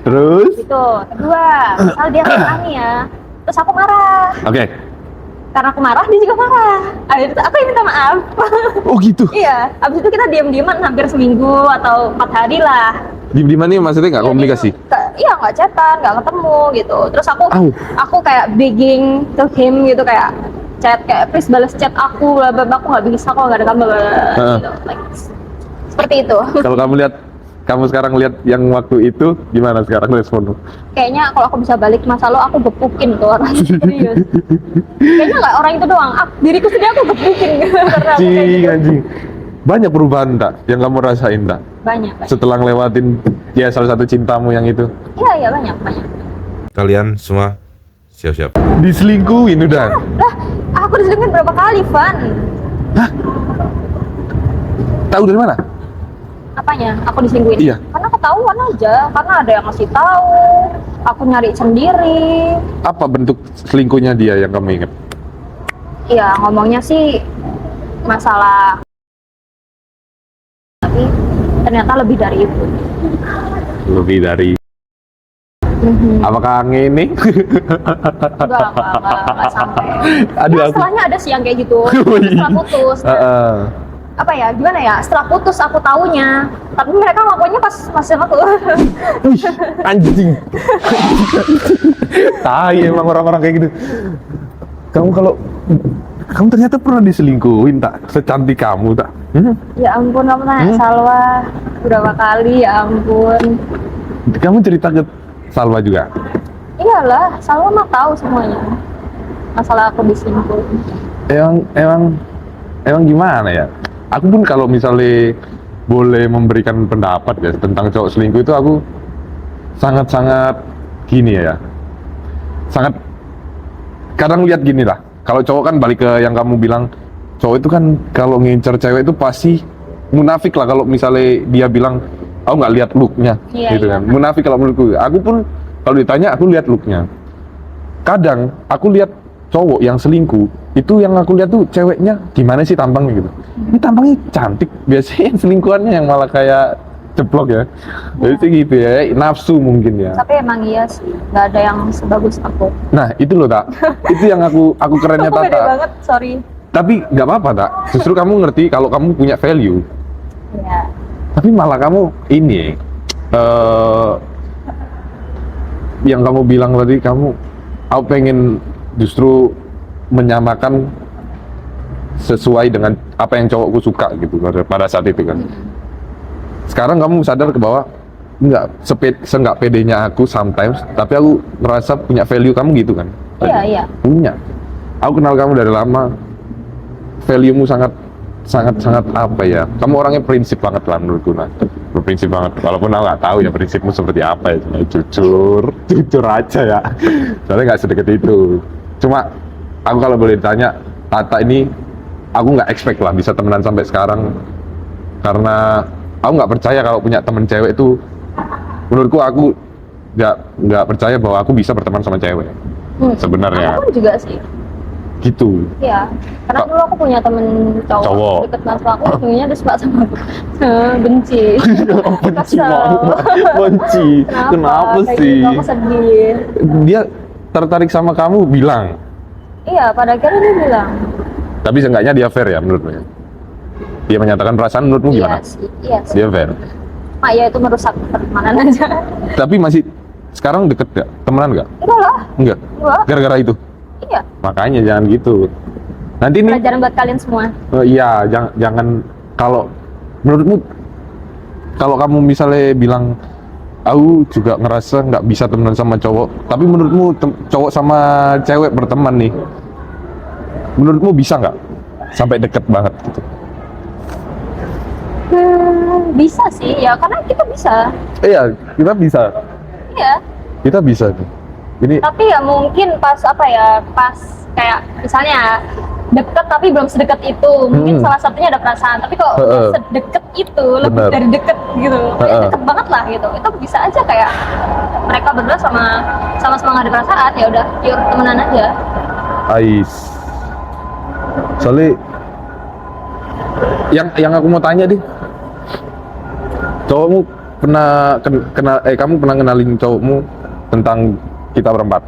Terus? Gitu. Kedua, misal dia marah nih ya, terus aku marah. Oke. Karena aku marah, dia juga marah. Abis itu aku yang minta maaf. Oh gitu. Iya, abis itu kita diam-diaman hampir seminggu atau 4 hari lah. Di mana nih maksudnya nggak komunikasi? Iya, nggak chatan, nggak ketemu gitu. Terus Au. aku kayak begging to him gitu, kayak chat, kayak please balas chat aku, bla bla bla, aku nggak bisa kok, nggak ada kabar gitu. Like, seperti itu. Kalau kamu sekarang lihat yang waktu itu gimana sekarang responmu? Kayaknya kalau aku bisa balik masa lalu, aku gepukin tuh orang. Serius. Kayaknya nggak orang itu doang, diriku sendiri aku gepukin karena aku kayak gitu. Anjing. Banyak perubahan tak yang kamu rasain tak? Banyak. Setelah ngelewatin ya salah satu cintamu yang itu. Iya, banyak. Kalian semua siap-siap. Diselingkuhin udah. Lah, aku diselingkuhin berapa kali, Van? Tahu dari mana? Apanya? Aku diselingkuhin? Iya. Karena ketahuan aja, karena ada yang ngasih tahu. Aku nyari sendiri. Apa bentuk selingkuhnya dia yang kamu ingat? Iya, ngomongnya sih masalah, tapi ternyata lebih dari itu. Lebih dari. Apakah ini? Enggak sampai. Aduh, Ya, aku. setelahnya ada sih yang kayak gitu. Setelah putus. Apa ya, gimana ya, setelah putus aku taunya, tapi mereka ngakuinnya pas masih aku. Wih, anjing. Tai emang orang-orang kayak gitu. Kamu ternyata pernah diselingkuhin tak? Secantik kamu tak? Ya ampun, kamu tanya Salwa berapa kali, ya ampun. Kamu cerita ke Salwa juga? Iyalah, Salwa mah tahu semuanya masalah aku diselingkuhin. Emang gimana ya? Aku pun kalau misalnya boleh memberikan pendapat ya tentang cowok selingkuh itu, aku sangat-sangat gini ya. Sangat kadang lihat gini lah. Kalau cowok kan balik ke yang kamu bilang, cowok itu kan kalau ngincer cewek itu pasti munafik lah kalau misalnya dia bilang aku nggak lihat looknya, gitu kan. Munafik kalau menurutku. Aku pun kalau ditanya aku lihat looknya. Kadang aku lihat cowok yang selingkuh itu yang aku lihat tuh ceweknya gimana sih tampangnya gitu. Ini tampangnya cantik, biasanya yang selingkuhannya yang malah kayak ceplok ya. Jadi sih gitu ya, nafsu mungkin ya. Tapi emang iya sih, nggak ada yang sebagus aku. Nah itu loh tak, itu yang aku kerennya Aku beda Tata. banget, sorry. Tapi nggak apa-apa tak, justru kamu ngerti kalau kamu punya value. Ya. Tapi malah kamu ini, yang kamu bilang tadi aku pengen justru menyamakan sesuai dengan apa yang cowokku suka gitu pada saat itu kan. Sekarang kamu sadar ke bawah seenggak pedenya aku sometimes, tapi aku merasa punya value kamu gitu kan. Iya. Punya. Aku kenal kamu dari lama. Value-mu sangat apa ya? Kamu orangnya prinsip banget lah menurutku, nah. Berprinsip banget. Walaupun aku nggak tahu ya prinsipmu seperti apa ya. Cuma jujur aja ya. Soalnya nggak sedekat itu. Cuma aku kalau boleh ditanya, Tata ini aku nggak expect lah bisa temenan sampai sekarang. Karena aku nggak percaya kalau punya temen cewek itu. Menurutku aku nggak percaya bahwa aku bisa berteman sama cewek. Sebenarnya. Aku juga sih. Gitu. Iya, karena dulu aku punya temen cowok. Deket banget sama aku, ujungnya dia suka sama aku. Benci. Benci Kesel. banget. Benci. Kenapa Kayak sih? gitu, aku sedih. Dia tertarik sama kamu bilang. Iya, pada akhirnya dia bilang. Tapi seenggaknya dia fair ya menurutmu ya? Dia menyatakan perasaan menurutmu gimana? Iya sih. Dia fair. Ya itu merusak pertemanan aja. Tapi masih sekarang deket gak? Temenan gak? Enggak lah. Enggak? Enggak. Gara-gara itu? Iya. Makanya jangan gitu. Nanti nih, Pelajaran buat kalian semua. iya jangan kalau menurutmu kalau kamu misalnya bilang aku juga ngerasa nggak bisa temenan sama cowok, tapi menurutmu cowok sama cewek berteman nih, menurutmu bisa nggak sampai deket banget gitu? Bisa sih, ya karena kita bisa. Iya, kita bisa. Iya. Kita bisa. Ini Tapi ya mungkin pas pas kayak misalnya deket tapi belum sedekat itu, mungkin salah satunya ada perasaan, tapi kalau udah sedekat itu, lebih Bener. dari deket gitu, ya deket banget lah gitu, itu bisa aja kayak mereka berdua sama-sama nggak ada perasaan, ya udah pure temenan aja. Ais. Soalnya yang aku mau tanya deh, cowokmu kamu pernah kenalin cowokmu tentang kita berempat?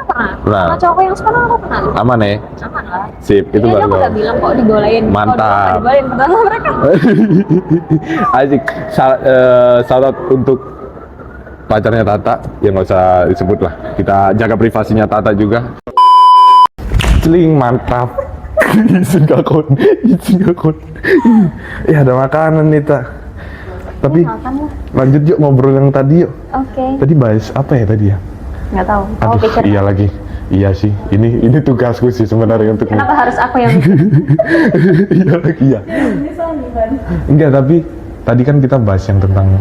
Pernah. Nah. Sama cowok yang sekarang aku pernah. Aman ya? Aman lah. Sip, itu Iya, aku baru. udah bilang kok dibolehin. Mantap. Dibolehin pertama mereka. Asik. Syarat untuk pacarnya Tata, yang nggak usah disebut lah. Kita jaga privasinya Tata juga. Celing mantap. Izin kakon. Ada makanan nih tak. Tapi Makan lah. lanjut yuk ngobrol yang tadi yuk. Oke. Tadi bahas apa ya tadi ya? Nggak tahu. Kamu Aduh, pikir iya lagi. Iya sih. Ini tugasku sih sebenarnya untuk. kenapa harus aku yang Iya lagi ya. Enggak, tapi tadi kan kita bahas yang tentang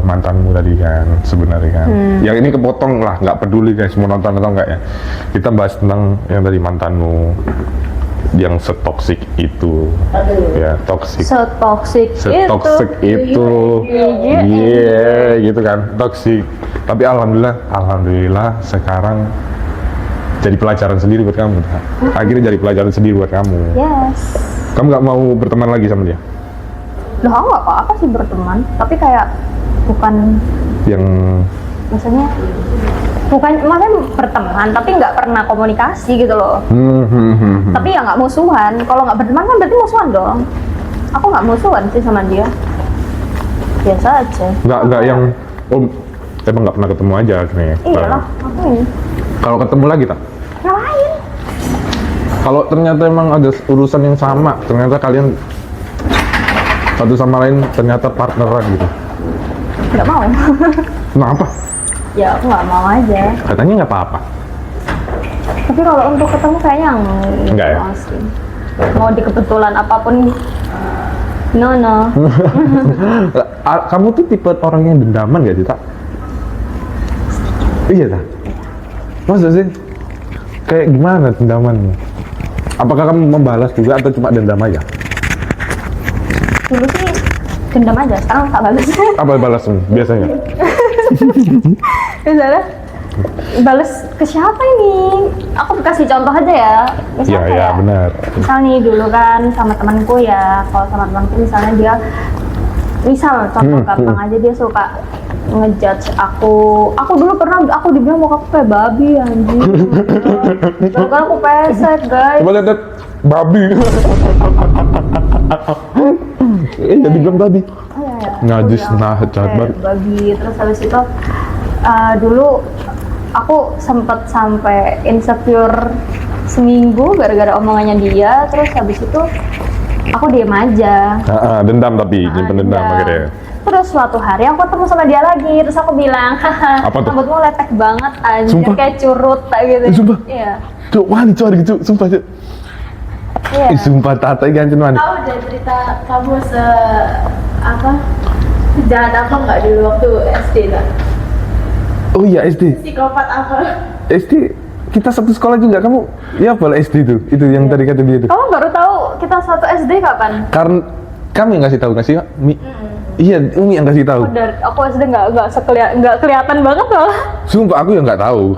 mantanmu tadi kan sebenarnya kan. Yang ini kepotong lah, nggak peduli guys mau nonton atau enggak ya. Kita bahas tentang yang tadi mantanmu yang setoksik itu. Ya, toksik. setoksik Setoksik itu. Iya, gitu kan. Toksik. Tapi alhamdulillah sekarang jadi pelajaran sendiri buat kamu. Akhirnya jadi pelajaran sendiri buat kamu. Yes. Kamu nggak mau berteman lagi sama dia? Loh, aku nggak apa-apa sih berteman, tapi kayak bukan Yang maksudnya berteman tapi nggak pernah komunikasi gitu loh. Tapi ya nggak musuhan. Kalau nggak berteman kan berarti musuhan dong. Aku nggak musuhan sih sama dia, biasa aja. nggak yang emang nggak pernah ketemu aja nih. Iya lah, aku ini Kalau ketemu lagi tak? ngapain? Kalau ternyata emang ada urusan yang sama, ternyata kalian satu sama lain ternyata partneran gitu. Nggak mau. Kenapa? Ya aku nggak mau aja. Katanya nggak apa-apa. Tapi kalau untuk ketemu kayaknya Enggak ya? mau sih. Mau di kebetulan apapun, no. Kamu tuh tipe orang yang dendaman gak sih, tak? Iya, tak? Masa sih? Kayak gimana dendamannya? Apakah kamu membalas juga atau cuma dendam aja? Dulu sih dendam aja, sekarang tak balas. Apa balasnya biasanya? Misalnya Bales ke siapa ini? Aku kasih contoh aja ya. Misal Iya, kayak, benar. misal nih dulu kan sama temanku ya, kalau sama temanku misalnya dia, misal contoh gampang aja dia suka ngejudge aku dulu pernah aku dibilang muka aku kayak babi anjing. Gara-gara aku pesek guys. Coba lihat babi. Jadi bilang babi. Iya. Najis, Aku bilang nah, jahat kayak banget. babi. Terus habis itu dulu aku sempet sampai insecure seminggu gara-gara omongannya dia. Terus habis itu aku diem aja. Dendam tapi nyimpen dendam Dendam. akhirnya. Terus suatu hari aku ketemu sama dia lagi, terus aku bilang, haha, Apa tuh? rambutmu lepek banget anjir, Sumpah? kayak curut tak gitu. Sumpah? Iya. Cuk, wani cuk, gitu, sumpah cuk. Iya. Sumpah tata ganjen wani. Tahu deh cerita kamu sejahat apa nggak dulu waktu SD lah? Oh iya SD. Psikopat apa? SD kita satu sekolah juga kamu. Ya apa SD itu yang tadi kata dia itu. Kamu baru tahu kita satu SD kapan? Karena kamu yang ngasih tahu nggak sih Mi? Iya, Umi yang kasih tahu. Aku SD nggak kelihatan banget loh. Sumpah aku yang nggak tahu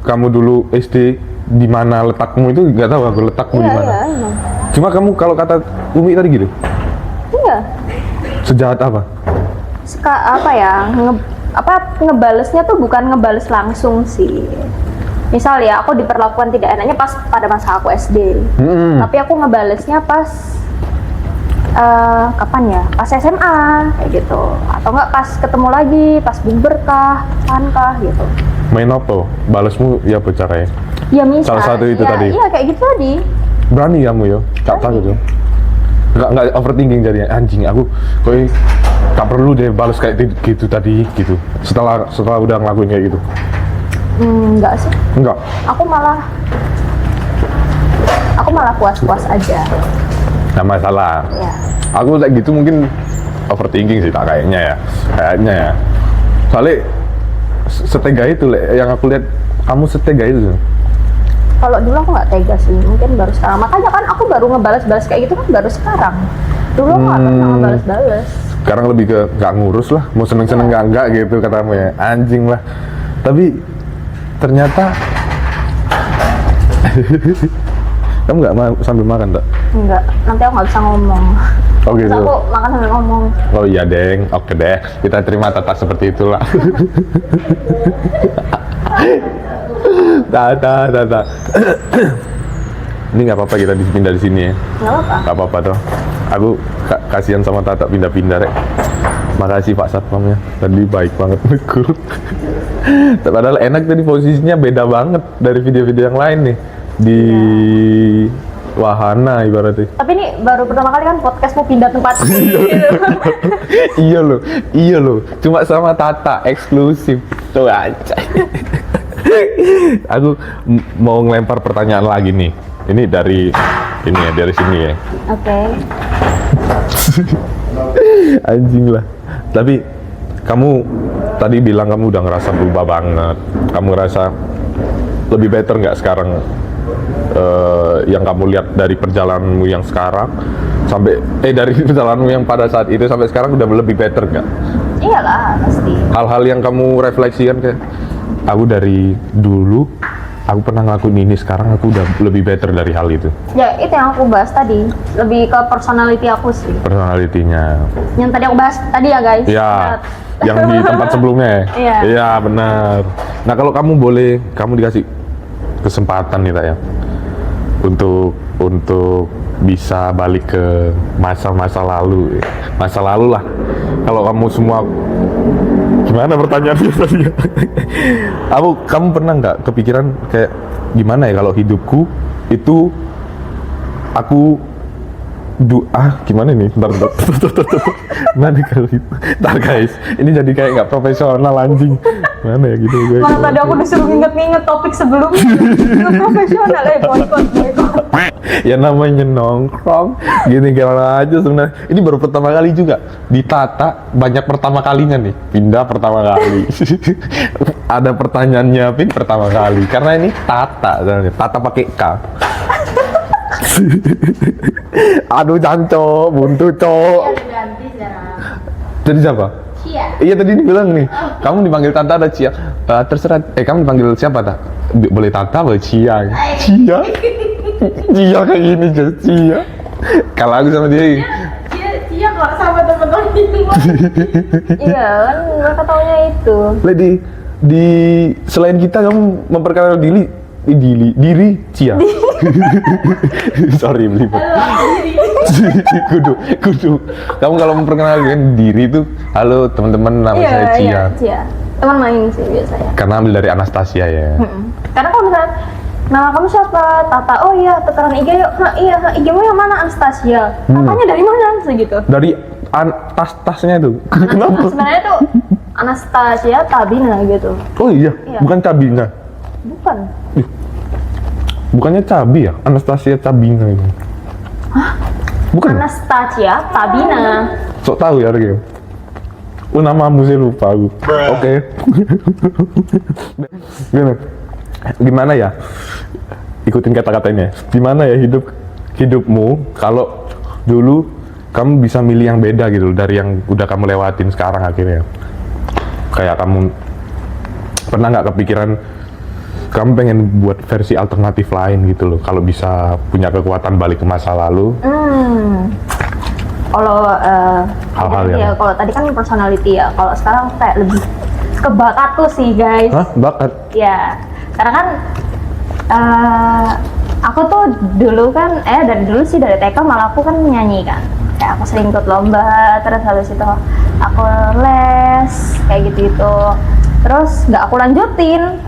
kamu dulu SD di mana letakmu itu nggak tahu aku letakmu di mana. Iya, emang. Cuma kamu kalau kata Umi tadi gitu, Iya. sejahat apa? Apa ya? Ngebalesnya tuh bukan ngebales langsung sih. Misal ya aku diperlakukan tidak enaknya pas pada masa aku SD. Tapi aku ngebalesnya pas kapan ya? Pas SMA kayak gitu. Atau enggak pas ketemu lagi, pas bukber kah, kapan kah gitu. Main apa? Balasmu ya apa caranya? Ya misal. Salah satu itu ya, tadi. Iya kayak gitu tadi. Berani kamu yo, gak takut yo. Nggak overthinking jadinya anjing aku kok gak perlu deh balas kayak gitu tadi gitu. Setelah udah ngelakuin kayak gitu. Enggak sih. Enggak. Aku malah puas-puas aja. Nggak masalah. Ya. Aku kayak gitu mungkin overthinking sih tak kayaknya ya. Soalnya setega itu yang aku lihat kamu setega itu. Kalau dulu aku nggak tega sih, mungkin baru sekarang. Makanya kan aku baru ngebalas-balas kayak gitu kan baru sekarang. Dulu aku nggak pernah ngebalas-balas. Sekarang lebih ke nggak ngurus lah, mau seneng-seneng nggak gitu katamu ya, anjing lah. Tapi ternyata kamu nggak mau sambil makan tak? Enggak, nanti aku nggak bisa ngomong. Oh gitu. Terus aku makan sambil ngomong. Oh iya deng, oke deh, kita terima Tata seperti itulah. Tata. Ini nggak apa-apa kita pindah di sini ya. Nggak apa. Gak apa-apa toh. Aku kasihan sama Tata pindah-pindah rek. Makasih Pak Satpamnya. Tadi baik banget negur. Padahal enak tadi posisinya beda banget dari video-video yang lain nih. Di wahana ibaratnya. Tapi ini baru pertama kali kan podcast mau pindah tempat. Iya loh. Cuma sama Tata eksklusif. Tuh aja. Aku mau ngelempar pertanyaan lagi nih. Ini dari sini ya. Oke. Anjing lah. Tapi kamu tadi bilang kamu udah ngerasa berubah banget. Kamu ngerasa lebih better nggak sekarang? Yang kamu lihat dari perjalananmu yang sekarang sampai dari perjalananmu yang pada saat itu sampai sekarang udah lebih better nggak? Iyalah pasti. Hal-hal yang kamu refleksikan kayak aku dari dulu aku pernah ngelakuin ini, sekarang aku udah lebih better dari hal itu. Ya itu yang aku bahas tadi, lebih ke personality aku sih. Personalitinya. Yang tadi aku bahas tadi ya guys. Ya, Ingat. yang di tempat sebelumnya. Iya. Iya benar. Nah kalau kamu dikasih kesempatan nih tak ya, untuk bisa balik ke masa lalu lah. Kalau kamu semua gimana pertanyaannya tadi? Kamu pernah nggak kepikiran kayak gimana ya kalau hidupku itu aku gimana nih? Bentar. Gimana kalau itu? Ntar guys, ini jadi kayak nggak profesional anjing. Mana ya gitu guys? Malah tadi aku disuruh nginget-nginget topik sebelumnya. Nggak profesional boykot. Ya namanya nongkrong gini gimana aja sebenarnya. Ini baru pertama kali juga ditata, banyak pertama kalinya nih, pindah pertama kali. Ada pertanyaannya Pin pertama kali karena ini tata pakai K. Aduh janco buntu cok. Ada ganti sekarang. Jadi siapa? Cia. Iya tadi dibilang nih, kamu dipanggil Tata ada Cia. Terserah, kamu dipanggil siapa tak? Boleh Tata, boleh Cia. Cia, Cia kayak gini just Cia. Kalau aku sama dia, Cia kok sama temen-temen itu. Iya kan, mereka taunya itu. Lady, di selain kita kamu memperkenalkan diri Cia. Sorry belibet. kudu. Kamu kalau memperkenalkan diri itu, halo teman-teman, nama saya Cia. Iya, Cia. Teman main sih biasanya. Karena ambil dari Anastasia ya. Karena kalau misalnya nama kamu siapa? Tata. Oh iya, tukeran IG yuk. Nah, iya, IG-mu yang mana? Anastasia. Tatanya dari mana? Segitu. Dari tas-tasnya itu. Kenapa? Sebenarnya tuh Anastasia Tabina gitu. Oh iya, Iya. bukan Cabina. Bukan. Bukannya Cabi ya? Anastasia Cabina itu. Hah? Bukan? Anastasia Tabina. Sok tahu ya, Rio. Oh, namamu sih lupa aku. Oke. Gimana ya? Ikutin kata-katanya. Gimana ya hidupmu kalau dulu kamu bisa milih yang beda gitu dari yang udah kamu lewatin sekarang akhirnya. Kayak kamu pernah nggak kepikiran kamu pengen buat versi alternatif lain gitu loh, kalau bisa punya kekuatan balik ke masa lalu. Kalau Hal-hal ya, yang- kalau tadi kan personality ya. Kalau sekarang kayak lebih ke bakat tuh sih guys. Hah? Bakat? Ya, karena kan aku tuh dulu kan, dari dulu sih dari TK malah aku kan nyanyi kan. Kayak aku sering ikut lomba, terus habis itu aku les kayak gitu. Terus nggak aku lanjutin.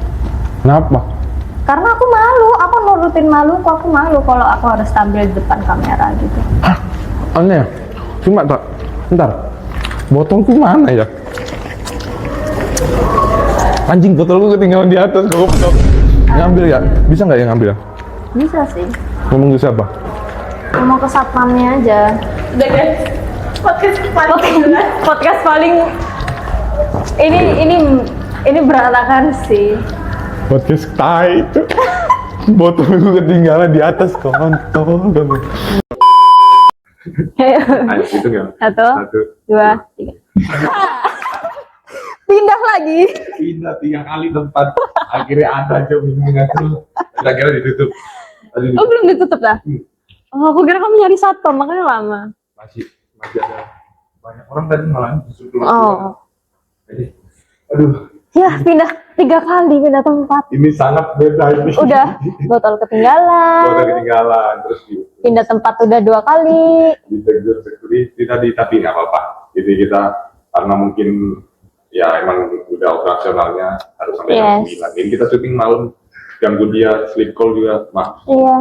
Kenapa? Karena aku malu, aku nurutin maluku, aku malu kalau aku harus tampil di depan kamera gitu. Hah? Aneh ya? Cuma tak, bentar, botolku mana ya? Anjing, botolku ketinggalan di atas, goblok. Ngambil ya? Bisa nggak ya ngambil ya? Bisa sih. Ngomong ke siapa? Ngomong ke satpamnya aja. Udah guys. Podcast paling ini berantakan sih. Podcast tai itu. Botolku ketinggalan di atas, kontol kamu. Ayo, hitung ya. 1, 2, 3. Pindah lagi. Pindah 3 kali tempat. Akhirnya ada aja minumnya tuh. Akhirnya ditutup. Oh belum ditutup dah? Oh aku kira kamu nyari satpam makanya lama. Masih ada banyak orang tadi malah justru keluar. Oh. Jadi, aduh, Ya pindah 3 kali pindah tempat. ini sangat beda ini. Udah botol ketinggalan. Udah ketinggalan terus Pindah tempat udah 2 kali. ditegur security tadi, tapi nggak apa-apa. Jadi kita karena mungkin ya emang udah operasionalnya harus sampai jam 9. Ini kita syuting malam, ganggu dia sleep call juga, maaf. Iya.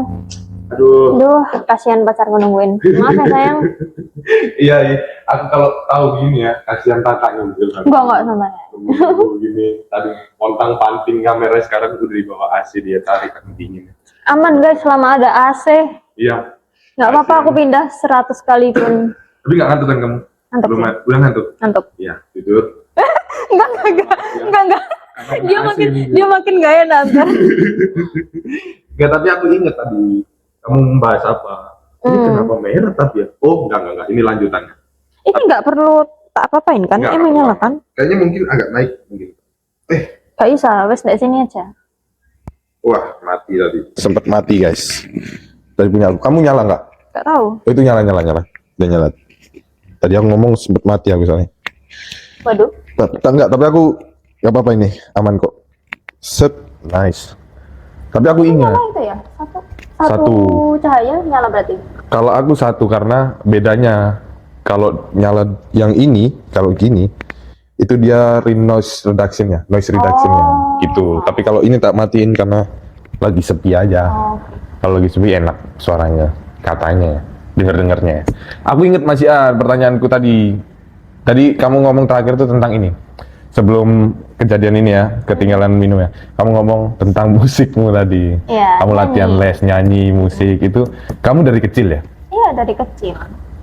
Aduh. Aduh kasihan pacarku nungguin. Maaf ya sayang. Iya, aku kalau tahu gini ya, kasihan Tatanya gitu kan. Enggak santai. Tunggu gini, tadi pontang panting kamera sekarang udah di bawah AC, dia tarik kan dingin. Aman guys selama ada AC. Iya. Nggak apa-apa aku pindah 100 kali pun. Tapi nggak ngantuk kan kamu? Ngantuk Belum, ya? udah ngantuk? Ngantuk. Iya, tidur. Enggak. Dia makin gak enak ntar. Enggak, tapi aku ingat tadi kamu membahas apa? Ini kenapa merah tapi ya? Oh, enggak. Ini lanjutannya. Ini nggak perlu tak apa-apain kan? Nggak, Emang nggak nyala apa-apa. kan? Kayaknya mungkin agak naik mungkin. Gak bisa, wes dari sini aja. Wah, mati tadi. Sempat mati, guys. Tadi punya aku. Kamu nyala nggak? Gak tahu. Oh, itu nyala. Udah nyala. Tadi aku ngomong sempat mati aku soalnya. Waduh. Enggak, tapi aku nggak apa-apa ini, aman kok. Set, nice. Tapi aku ingat, Nyala itu ya? Satu cahaya nyala berarti? kalau aku satu karena bedanya kalau nyala yang ini, kalau gini, itu dia noise reduction-nya, gitu. Tapi kalau ini tak matiin karena lagi sepi aja. Oh. Kalau lagi sepi enak suaranya, katanya, dengernya. Aku inget masih pertanyaanku tadi. Tadi kamu ngomong terakhir tuh tentang ini. Sebelum kejadian ini ya, ketinggalan minum ya. Kamu ngomong tentang musikmu tadi. Iya, Kamu latihan nyanyi. les, nyanyi, musik itu. Kamu dari kecil ya? Iya dari kecil.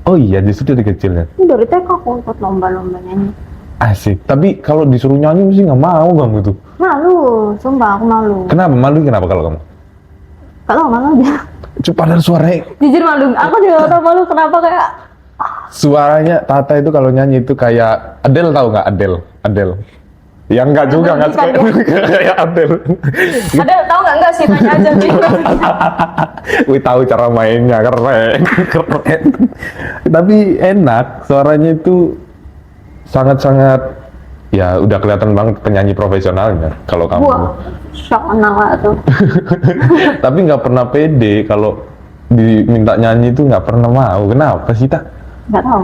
Oh iya, justru dari kecil ya. Dari TK aku ikut lomba-lomba nyanyi. Asik. Tapi kalau disuruh nyanyi mesti nggak mau kamu tuh. Malu, sumpah aku malu. Kenapa? Malu kenapa kalau kamu? Gak tau malu aja. Padahal suaranya Jujur malu. Aku juga gak tau malu kenapa kayak Suaranya Tata itu kalau nyanyi itu kayak Adele, tahu nggak Adele? Ya enggak juga, nggak kayak Adele. Ada tahu nggak sih, tanya aja nih. Wih, tahu cara mainnya, keren. Tapi enak, suaranya itu sangat-sangat, ya udah kelihatan banget penyanyi profesionalnya kalau kamu. Wah, shock lah tuh. Tapi nggak pernah pede kalau diminta nyanyi itu, nggak pernah mau. Kenapa sih, Tak? Nggak tahu.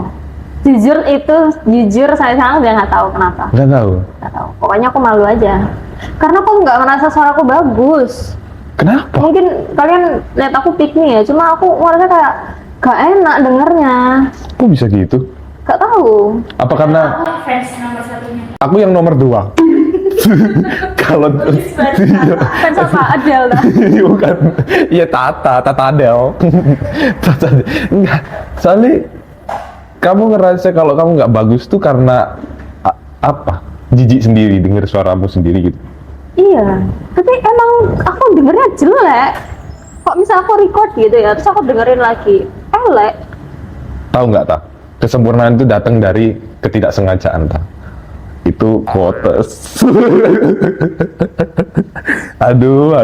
Jujur saya sekarang udah nggak tahu kenapa. Nggak tahu. Nggak tahu. Pokoknya aku malu aja. Karena aku nggak ngerasa suaraku bagus. Kenapa? Mungkin kalian lihat aku pick me ya, cuma aku merasa kayak gak enak dengernya. Kok bisa gitu? Gak tahu. Apa karena Fans nomor satunya. aku yang nomor 2? Kalau Kan siapa? Adele dah. bukan, iya Tata Adele. Enggak, soalnya kamu ngerasa kalau kamu nggak bagus tuh karena apa? Jijik sendiri denger suaramu sendiri gitu. Iya, tapi emang aku dengernya jelek. Kok misal aku record gitu ya, terus aku dengerin lagi, elek. Tahu nggak, Tak? Kesempurnaan itu datang dari ketidaksengajaan, Tak. Itu quotes. aduh,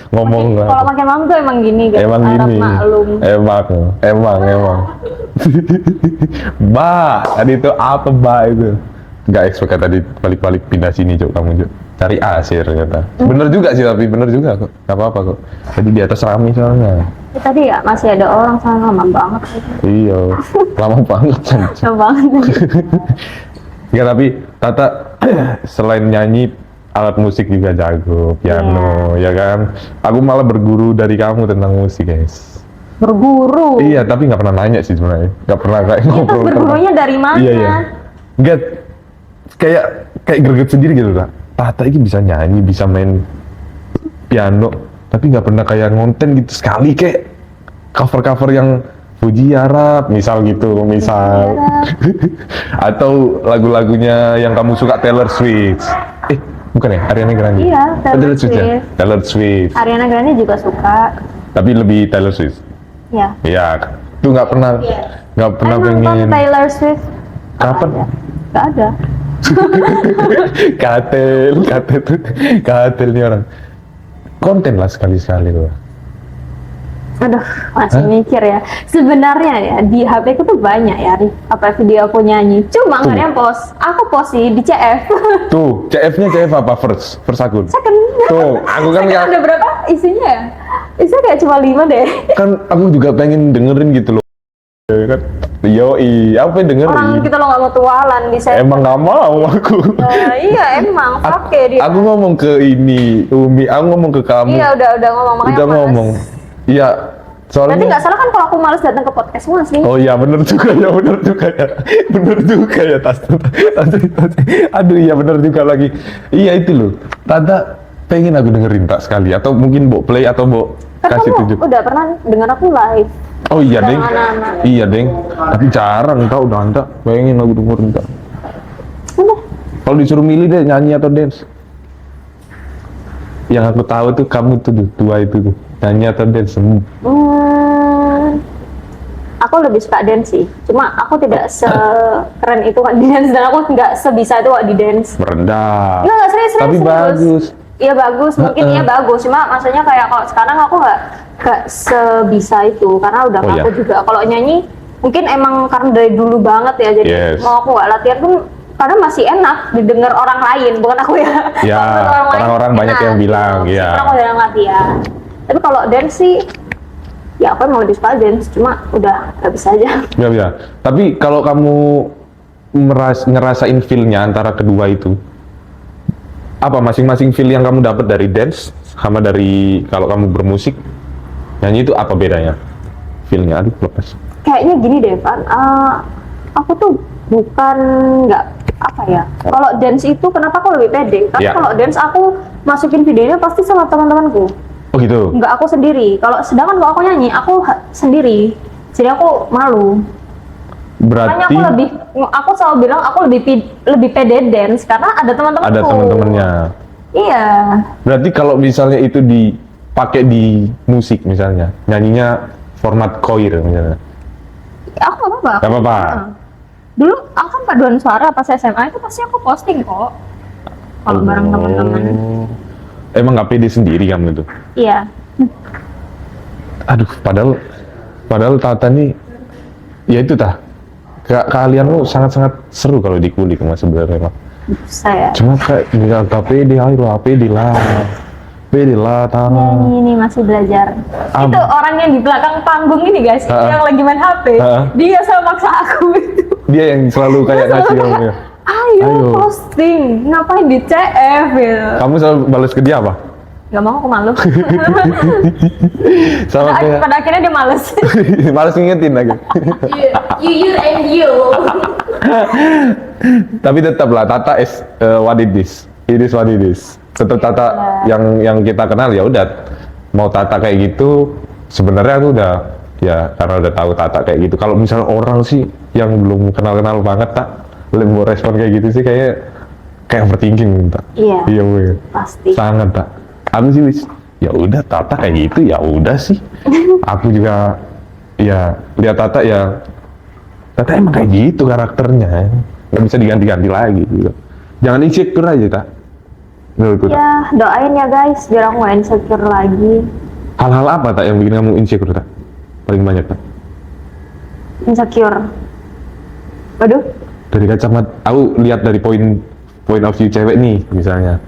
ngomong Kalau makin malam tuh emang gini guys, emang harap gini. maklum. Emang. Tadi itu apa, itu? Nggak expect tadi balik-balik pindah sini, Cok, kamu, Cok. Cari asir, ternyata. Bener juga sih, tapi bener juga kok. Nggak apa-apa kok. Tadi di atas rame soalnya. Tadi ya masih ada orang sana, lama banget. Iya, lama banget. Lama banget. Ya, tapi Tata selain nyanyi, alat musik juga jago, piano, ya kan? Aku malah berguru dari kamu tentang musik, guys. Berguru. Iya, tapi nggak pernah nanya sih sebenarnya. Nggak pernah kayak Itu ngobrol. bergurunya dari mana? Iya. Nggak, kayak greget sendiri gitu, Kak. Tata ini bisa nyanyi, bisa main piano, tapi nggak pernah kayak ngonten gitu sekali, kayak cover-cover yang Puji Arab, misal gitu, misal. Atau lagu-lagunya yang kamu suka, Taylor Swift. Bukan ya? Ariana Grande? Iya, Taylor Ya? Swift. Taylor Swift. Ariana Grande juga suka. Tapi lebih Taylor Swift. Ya. Iya, itu nggak pernah Nonton pengen. Taylor Swift. Kapan? Gak ada. Katel nih orang. Konten lah sekali-sekali tuh. Aduh, masih mikir ya. Sebenarnya ya di HP ku tuh banyak ya apa video aku nyanyi. Cuma nggak ada yang post. Aku post sih di CF. Tuh, CF-nya CF apa? First akun. Second. Tuh, aku kan Second ada berapa isinya ya? Isinya kayak cuma 5 deh. kan aku juga pengen dengerin gitu loh. Ya kan? Yoi, apa yang dengerin? Orang kita lo nggak mau tualan di CF. Emang nggak mau aku. Iya emang. Pakai dia. Aku ngomong ke ini, Umi, aku ngomong ke kamu. Iya udah ngomong makanya Udah males. ngomong. Iya, soalnya. Berarti nggak salah kan kalau aku males datang ke podcast mas nih. Oh iya, bener juga ya. Bener juga ya, tas. Aduh, iya bener juga lagi. Iya itu loh. Tata pengen aku dengerin tak sekali, atau mungkin Mbok play atau Mbok Kan kasih kamu tunjuk. udah pernah dengar aku live. Oh iya, Sama Deng. anak-anak. Iya, Deng. Tapi jarang tau, udah anda. Pengen aku dengerin tak. Udah. Kalau disuruh milih deh, nyanyi atau dance? Yang aku tahu tuh kamu tuh dua itu tuh, nyanyi atau dance. Aku lebih suka dance sih. Cuma aku tidak sekeren itu kan di dance, dan aku nggak sebisa itu kok di dance. Merendah. Nggak serius. Tapi bagus. Iya bagus, mungkin iya bagus. Cuma maksudnya kayak kalau sekarang aku nggak sebisa itu karena udah Oh, aku iya. juga. Kalau nyanyi mungkin emang karena dari dulu banget ya, jadi Yes. mau aku nggak latihan pun kadang masih enak didengar orang lain, bukan aku ya. Ya, Kalau menurut orang-orang lain banyak enak, yang bilang, gitu. ya. Karena aku jarang latihan. Tapi kalau dance sih, ya aku emang lebih suka dance, cuma udah nggak bisa aja. Ya, ya. Tapi kalau kamu ngerasain feel-nya antara kedua itu, apa masing-masing feel yang kamu dapat dari dance sama dari kalau kamu bermusik nyanyi itu apa bedanya? Feel-nya, aduh lepas. Kayaknya gini deh, Van. Aku tuh bukan nggak apa ya. Kalau dance itu kenapa aku lebih pede? Karena Ya. kalau dance aku masukin videonya pasti sama teman-temanku, Oh gitu. nggak aku sendiri. Kalau sedangkan kalau aku nyanyi, aku sendiri. Jadi aku malu. Makanya Berarti aku selalu bilang aku lebih pede dance karena ada teman-temanku. ada teman-temannya. Iya. Berarti kalau misalnya itu dipakai di musik misalnya, nyanyinya format choir misalnya. Aku nggak apa-apa. Nggak apa-apa. Dulu aku kan paduan suara pas SMA itu pasti aku posting kok. Kalau bareng teman-teman. Emang nggak pede sendiri kamu itu? Iya. Aduh, padahal Tata nih, ya itu tah. Kalian lu sangat-sangat seru kalau dikulik mas sebenarnya. Saya. Cuma kayak nggak pede, ayo pede lah, Ini masih belajar. Itu orang yang di belakang panggung ini guys, yang lagi main HP, dia selalu maksa aku itu. Dia yang selalu kayak ngasih kamu ya. Ayo posting, ngapain di CF gitu. Kamu selalu balas ke dia apa? Gak mau, aku malu. Sama kayak Pada akhirnya dia males. malas ngingetin lagi. You and you. Tapi tetap lah Tata is what it is. It is what it is. Tetap Tata yang kita kenal ya udah. Mau Tata kayak gitu, sebenarnya aku udah ya karena udah tahu Tata kayak gitu. Kalau misalnya orang sih yang belum kenal banget tak lebih respon kayak gitu sih kayak overthinking tak. Iya. Iya bener. Pasti. Sangat tak. Aku sih wis ya udah Tata kayak gitu ya udah sih. Aku juga ya lihat Tata ya Tata emang kayak gitu karakternya, nggak bisa diganti-ganti lagi gitu. Jangan insecure aja tak. Menurutku tak. Ya doain ya guys, biar aku gak insecure lagi. Hal-hal apa tak yang bikin kamu insecure tak? Paling banyak tak? Insecure. Waduh. Dari kacamata, aku lihat dari point of view cewek nih misalnya.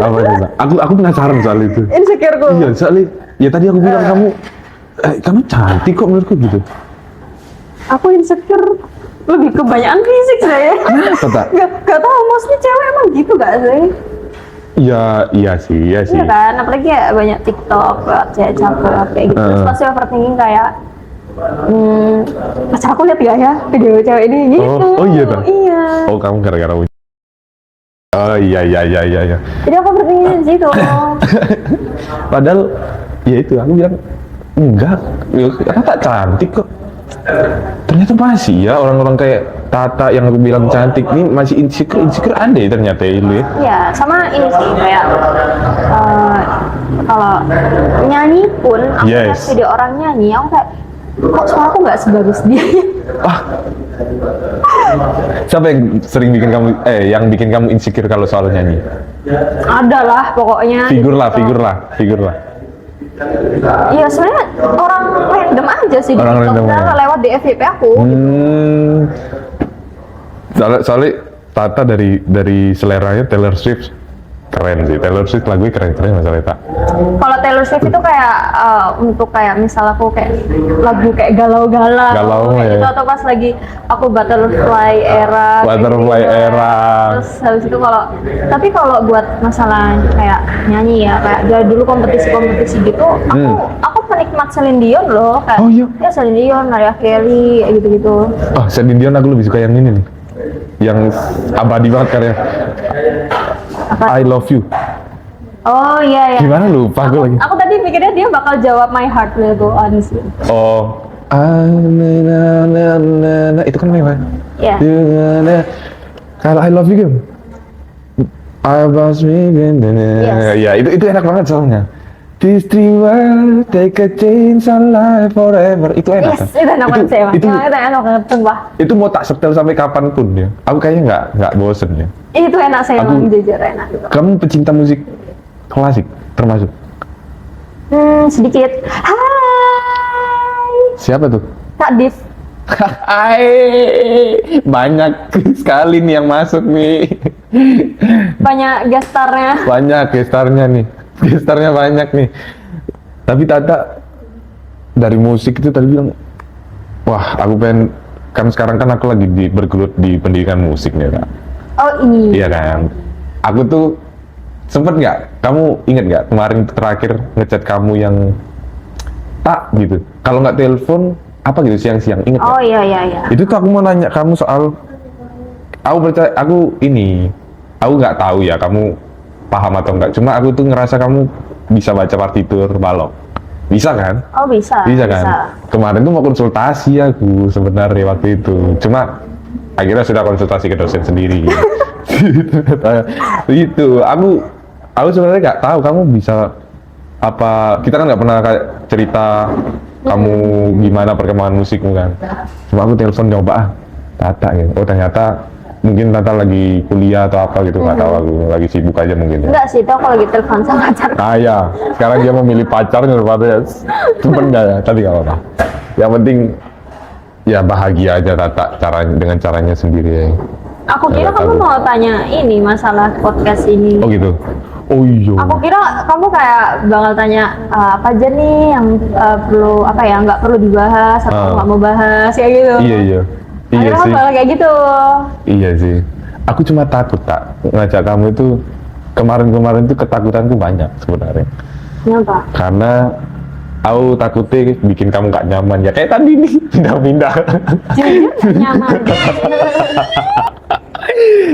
Apa itu tak? Aku penasaran soal itu. Insecure gue. Iya soalnya, ya tadi aku bilang kamu cantik kok menurutku gitu. Aku insecure lebih kebanyakan fisik saya. Kenapa tak? Gak tahu, maksudnya cewek emang gitu gak sih? Iya sih. Iya kan, apalagi ya banyak TikTok, cewek cakep kayak gitu. Terus pasti overthinking kayak pacar aku lihat gak ya video cewek ini gitu. Oh iya tak? Iya. Oh kamu gara-gara oh iya. Jadi aku overthinking di situ. Padahal ya itu aku bilang enggak, ya, Tata cantik kok. Ternyata masih ya orang-orang kayak Tata yang aku bilang cantik ini masih insecure ada ya ternyata ini. Iya, sama ini sih kayak kalau nyanyi pun aku lihat video orang nyanyi, aku kayak kok suaraku nggak sebagus dia. Siapa yang sering bikin kamu yang bikin kamu insecure kalau soal nyanyi? Ada lah pokoknya. Figur lah. Iya sebenarnya orang random aja sih Orang di TikTok random. lewat di FYP aku. Soalnya Tata dari seleranya Taylor Swift keren sih. Taylor Swift lagunya keren masalah tak. Kalau Taylor Swift itu kayak untuk kayak misal aku kayak lagu kayak galau kayak gitu, atau pas lagi aku butterfly era terus habis itu tapi kalau buat masalah kayak nyanyi ya kayak dari dulu kompetisi gitu aku penikmat Celine Dion loh kayak ya Celine Dion, Mariah Carey gitu Celine Dion aku lebih suka yang ini nih yang abadi banget karya I Love You. Oh iya. Gimana lupa gue lagi. Aku tadi mikirnya dia bakal jawab My Heart Will Go On sih. Oh. Itu kan memang. Iya. Kalau I Love You kan. I was me. Ya itu enak banget soalnya. This dream world take a chance on life forever. Itu enak. Yes, itu enak banget sih emang. Itu enak banget sumpah. Itu mau tak setel sampai kapanpun ya. Aku kayaknya nggak bosen ya. Itu enak saya emang jujur enak. Kamu pecinta musik klasik termasuk? Sedikit. Hai. Siapa tuh? Kak Div. Hai, banyak sekali nih yang masuk nih. Banyak gestarnya. Banyak gestarnya nih. Gestarnya banyak nih. Tapi Tata dari musik itu tadi bilang, wah aku pengen kan sekarang kan aku lagi bergelut di pendidikan musik nih Kak. Oh ini. Iya kan. Aku tuh sempet nggak? Kamu inget nggak kemarin terakhir ngechat kamu yang tak gitu? Kalau nggak telepon apa gitu siang-siang inget? Oh gak? iya. Itu tuh aku mau nanya kamu soal. Aku percaya aku nggak tahu ya kamu paham atau enggak. Cuma aku tuh ngerasa kamu bisa baca partitur balok. Bisa kan? Oh bisa. Bisa kan? Kemarin tuh mau konsultasi aku sebenarnya waktu itu. Cuma akhirnya sudah konsultasi ke dosen sendiri. Itu aku sebenarnya nggak tahu kamu bisa apa. Kita kan nggak pernah cerita kamu gimana perkembangan musikmu kan. Cuma aku telepon nyoba Tata gitu. Oh ternyata mungkin Tata lagi kuliah atau apa gitu, nggak tahu aku lagi sibuk aja mungkin ya. Enggak sih, itu aku lagi telepon sama pacar. Ah ya, sekarang dia memilih pacarnya daripada ya. Cuman enggak ya, tapi nggak apa-apa. Yang penting ya bahagia aja Tata dengan caranya sendiri ya. Aku kira Ya, kamu tahu. mau tanya ini masalah podcast ini. Oh gitu. Oh iya. Aku kira kamu kayak bakal tanya apa aja nih yang perlu apa ya nggak perlu dibahas atau nggak mau bahas ya gitu. Iya iya. Iya Akhirnya kamu sih. bakal kayak gitu. Iya sih. Aku cuma takut tak ngajak kamu itu kemarin tuh ketakutanku banyak sebenarnya. Kenapa? Karena aku takutnya bikin kamu gak nyaman ya kayak tadi nih pindah-pindah. Jujur nggak nyaman.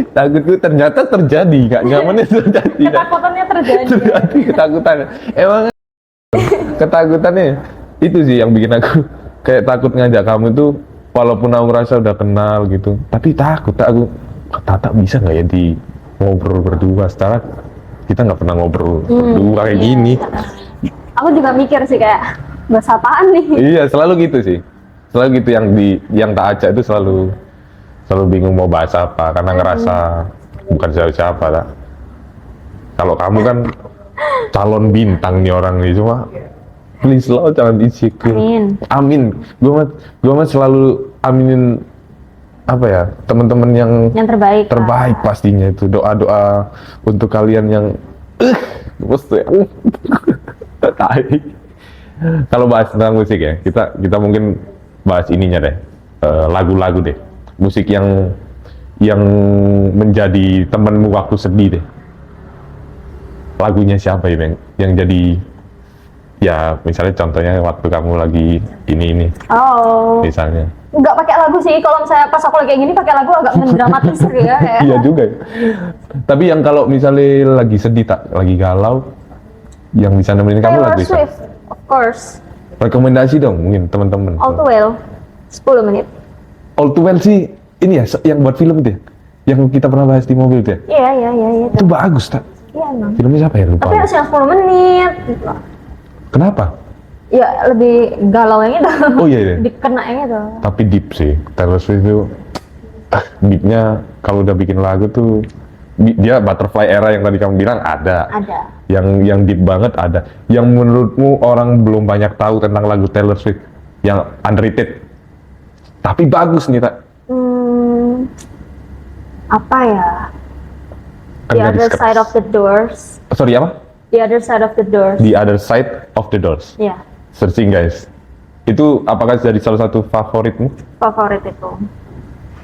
Takutku ternyata terjadi gak nyamannya terjadi. Ketakutannya terjadi. Terjadi ketakutan. Emang ketakutannya itu sih yang bikin aku kayak takut ngajak kamu itu walaupun aku rasa udah kenal gitu tapi takut aku Tata bisa nggak ya di ngobrol berdua secara kita nggak pernah ngobrol berdua kayak gini. Aku juga mikir sih kayak bahasa apaan nih. Iya selalu gitu sih, selalu gitu yang tak ajak itu selalu bingung mau bahas apa karena ngerasa bukan siapa-siapa lah. Kalau kamu kan calon bintang nih orang nih cuma please lo jangan insecure. Amin. Gue mah selalu aminin apa ya teman-teman yang terbaik. Terbaik pastinya itu doa untuk kalian yang mesti tai. Kalau bahas tentang musik ya kita mungkin bahas ininya deh lagu-lagu deh musik yang menjadi temanmu waktu sedih deh. Lagunya siapa ya yang jadi ya misalnya contohnya waktu kamu lagi ini Oh. misalnya. Nggak pakai lagu sih, kalau misalnya pas aku lagi kayak gini pakai lagu agak mendramatisir ya. Iya juga ya. Tapi yang kalau misalnya lagi sedih lagi galau yang bisa nemenin kamu Taylor lagu siapa? Swift, of course. Rekomendasi dong mungkin teman-teman. All Too Well, 10 menit. All Too Well sih ini ya yang buat film tuh ya? Yang kita pernah bahas di mobil tuh ya? Iya. Itu bagus tak? Iya emang. Filmnya siapa ya lupa. Tapi harus yang 10 menit. Kenapa? Ya lebih galau yang itu. Oh iya. Dikena yang itu. Tapi deep sih. Taylor Swift itu deepnya kalau udah bikin lagu tuh dia butterfly era yang tadi kamu bilang ada. Ada. Yang deep banget ada. Yang menurutmu orang belum banyak tahu tentang lagu Taylor Swift yang underrated. Tapi bagus nih tak. Apa ya? Kan The nggak Other di-scratch. Side of the Doors. Sorry apa? The Other Side of the Doors. The Other Side of the Doors. Iya. Searching guys. Itu apakah jadi salah satu favoritmu? Favorit itu.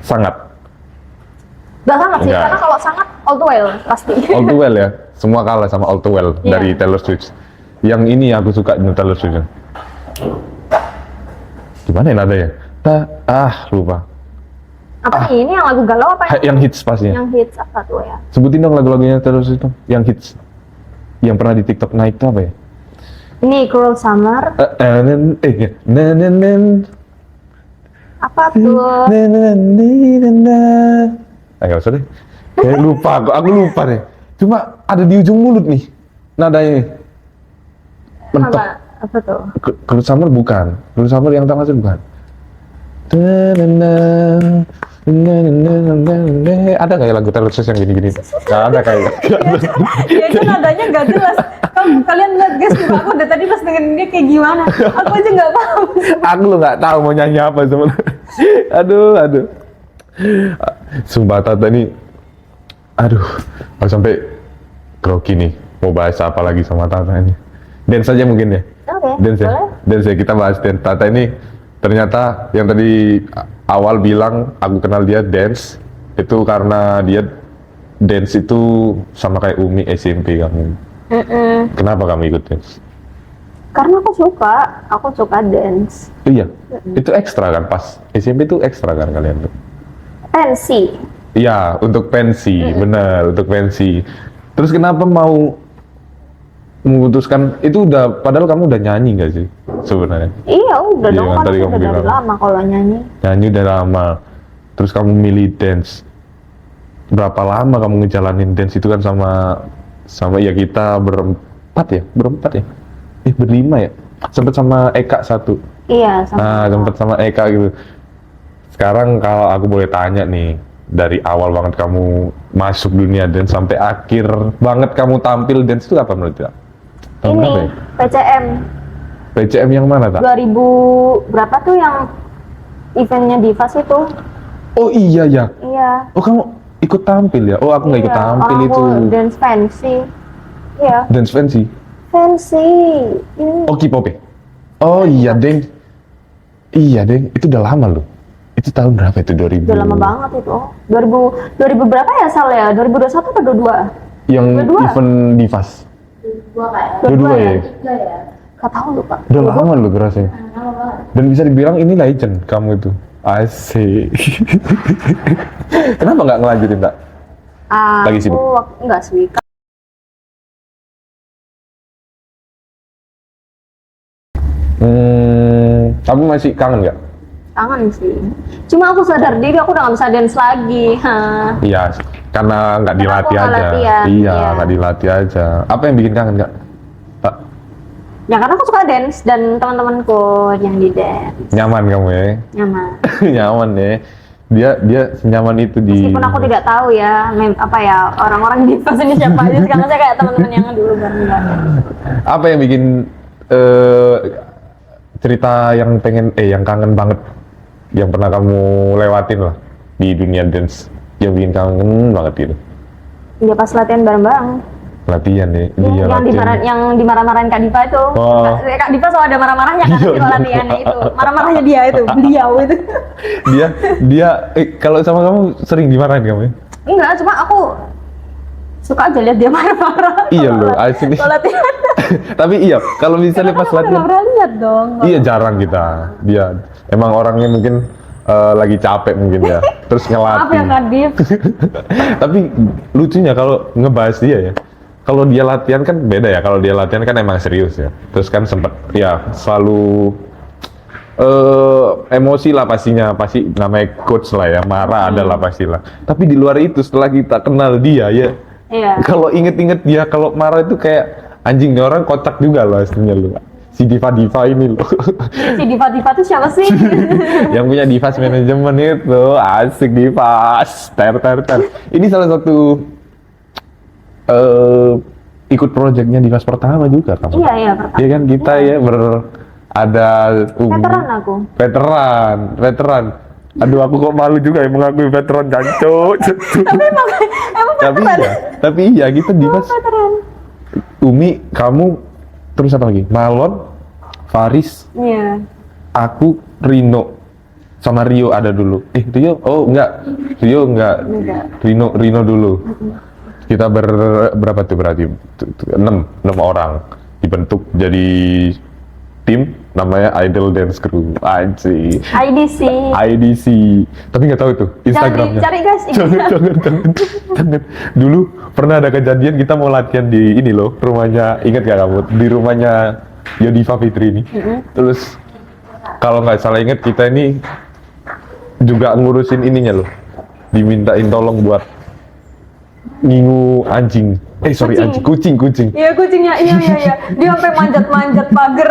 Sangat. Gak sangat sih, Enggak. karena kalau sangat All Too Well pasti. All Too Well ya. Semua kalah sama All Too Well Iya. dari Taylor Swift. Yang ini aku suka dengan Taylor Swift. Gimana ya nadanya? Lupa. Apa ini yang lagu galau apa Yang hits pastinya. yang hits apa tuh ya? Sebutin dong lagu-lagunya Taylor Swift dong. Yang hits. Yang pernah di TikTok naik tuh apa ya? Ini Cruel Summer. Apa tuh? Nggak usah deh. Kayak lupa aku lupa deh. Cuma ada di ujung mulut nih nadanya nih. Mentok. Apa tuh? Cruel Summer bukan. Cruel Summer yang tak masuk bukan. Ada kayak lagu Taylor Swift yang gini-gini? Nggak ada kayak. Ya itu nadanya nggak jelas. Kalian lihat guys, coba aku dari tadi pas dengerin dia kayak gimana. Aku aja nggak paham. Aku lu nggak tahu mau nyanyi apa sebenarnya. Aduh. Sumpah Tata ini, aku sampai grogi nih. Mau bahas apa lagi sama Tata ini? Dance aja mungkin ya. Oke, Dance ya. boleh. Dance ya, kita bahas dance. Tata ini ternyata yang tadi awal bilang aku kenal dia dance itu karena dia dance itu sama kayak Umi SMP kamu. Kenapa kamu ikut dance? Karena aku suka dance. Iya, itu ekstra kan pas SMP itu ekstra kan kalian tuh. Pensi. Iya, untuk pensi, bener untuk pensi. Terus kenapa mau memutuskan itu padahal kamu udah nyanyi nggak sih sebenarnya? Iya udah Iya dong kan, kan tadi udah kamu dari bilang. lama kalau nyanyi. Nyanyi udah lama. Terus kamu milih dance. Berapa lama kamu ngejalanin dance itu kan sama ya kita berempat ya? Berlima ya? Sempet sama Eka satu. Iya, sama. Nah, sempet sama Eka gitu. Sekarang kalau aku boleh tanya nih, dari awal banget kamu masuk dunia dance sampai akhir banget kamu tampil dance itu apa menurut kamu? Tahun Ini berapa ya? PCM PCM yang mana, Tak? 2000 berapa tuh yang eventnya Divas itu? Oh iya ya. Iya. Oh kamu ikut tampil ya? Oh aku nggak ikut Iya, tampil orang itu. aku dance fancy. Iya, Dance fancy. fancy. Oh K-pop ya? Oh iya deng. Iya deng. Itu udah lama loh. Itu tahun berapa itu? 2000. Udah lama banget itu. 2000 berapa ya Sal ya? 2021 atau 22? Yang 22. event Divas. Gua kayak Dua-dua ya? tiga ya. Gak tahu lupa. Udah lama loh kerasanya. Lama banget. Dan bisa dibilang ini legend kamu itu. Asik. Kenapa nggak ngelanjutin, Tak? Lagi sibuk? Enggak sih. Kamu masih kangen nggak? Kangen sih. Cuma aku sadar diri aku udah gak bisa dance lagi. Hah. Iya, karena nggak Karena dilatih aku nggak aja. latihan, Iya, iya. nggak dilatih aja. Apa yang bikin kangen, Kak? Tak? Ya karena aku suka dance dan teman-temanku yang di dance Nyaman kamu ya? nyaman. Nyaman ya. Dia senyaman itu di. Meskipun aku tidak tahu ya, apa ya orang-orang di pas ini siapa aja. Sekarang saya kayak teman-teman yang dulu bareng-bareng. Apa yang bikin cerita yang yang kangen banget yang pernah kamu lewatin lah di dunia dance yang bikin kangen banget gitu? Ya pas latihan bareng-bareng. Latihan ya, dia yang dimarah-marahin Kak Diva itu. Oh. Kak Diva selalu ada marah-marahnya kan Iya, kalau latihannya itu. Marah-marahnya dia itu, beliau itu. dia kalau sama kamu sering dimarahin kamu ya? Enggak, cuma aku suka aja lihat dia marah-marah. Iya loh, asli. Kalau latihan. Tapi iya, kalau misalnya pas Nggak latihan, pernah lihat dong. iya jarang kita. Dia emang orangnya mungkin lagi capek mungkin ya, terus Maaf ngelatih. ya Kak Div. Tapi lucunya kalau ngebahas dia ya, kalau dia latihan kan beda ya. Kalau dia latihan kan emang serius ya. Terus kan sempet ya selalu emosi lah pastinya, pasti namanya coach lah ya, marah adalah pastilah. Tapi di luar itu setelah kita kenal dia ya, Iya. kalau inget-inget dia kalau marah itu kayak anjing, orang kocak juga loh aslinya loh. Si Diva ini loh. Si Diva itu siapa sih? Yang punya Divas Management itu asik Divas. Ter. Ini salah satu ikut proyeknya Divas pertama juga kamu. Iya, pertama. Iya kan kita ya ada Veteran aku. Veteran. Aduh aku kok malu juga ya mengakui veteran jancuk. Emang Tapi iya kita Divas. veteran. Umi, kamu terus apa lagi? Malon, Faris, Iya. aku, Rino, sama Rio ada dulu. Rio? Oh enggak. Rio enggak. Rino dulu. Kita berapa tuh berarti? 6 orang dibentuk jadi tim namanya Idol Dance Crew. Anjir. IDC. Tapi nggak tahu itu Instagramnya. Cari guys. Jangan. Dulu pernah ada kejadian kita mau latihan di ini loh, rumahnya, ingat gak kamu? Di rumahnya Yodiva Fitri ini. Terus kalau nggak salah ingat kita ini juga ngurusin ininya loh. Dimintain tolong buat ngingu anjing. Kucing. Iya kucingnya, iya. Dia sampai manjat pagar.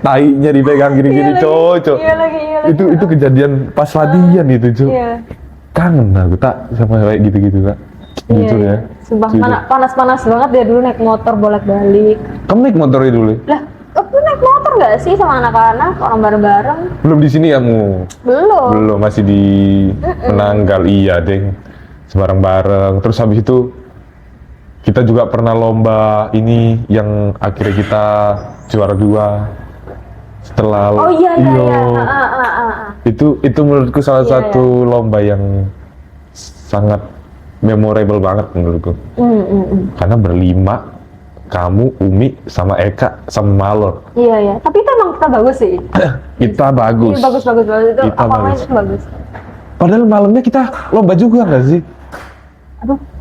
Tainya dipegang gini-gini, cocok. Iya lagi. Itu kejadian pas latihan itu, Cok. Iya. Kangen aku tak sama kayak gitu-gitu, Kak. Lucu ya. Sumpah, Lucu. panas banget dia dulu naik motor bolak-balik. Kamu naik motornya dulu? Lah, aku naik motor nggak sih sama anak-anak, orang bareng-bareng? Belum di sini kamu? Belum. Masih di Menanggal. Iya, Deng. Bareng-bareng. Terus habis itu kita juga pernah lomba ini yang akhirnya kita juara 2 setelah Oh iya. Itu menurutku salah Iya, satu lomba yang sangat memorable banget menurutku. Karena berlima, kamu, Umi, sama Eka, sama Malor. Iya. Tapi itu emang kita bagus sih. Kita bagus. Iya, bagus. Itu Kita apa bagus. itu bagus. Padahal malamnya kita lomba juga nggak sih?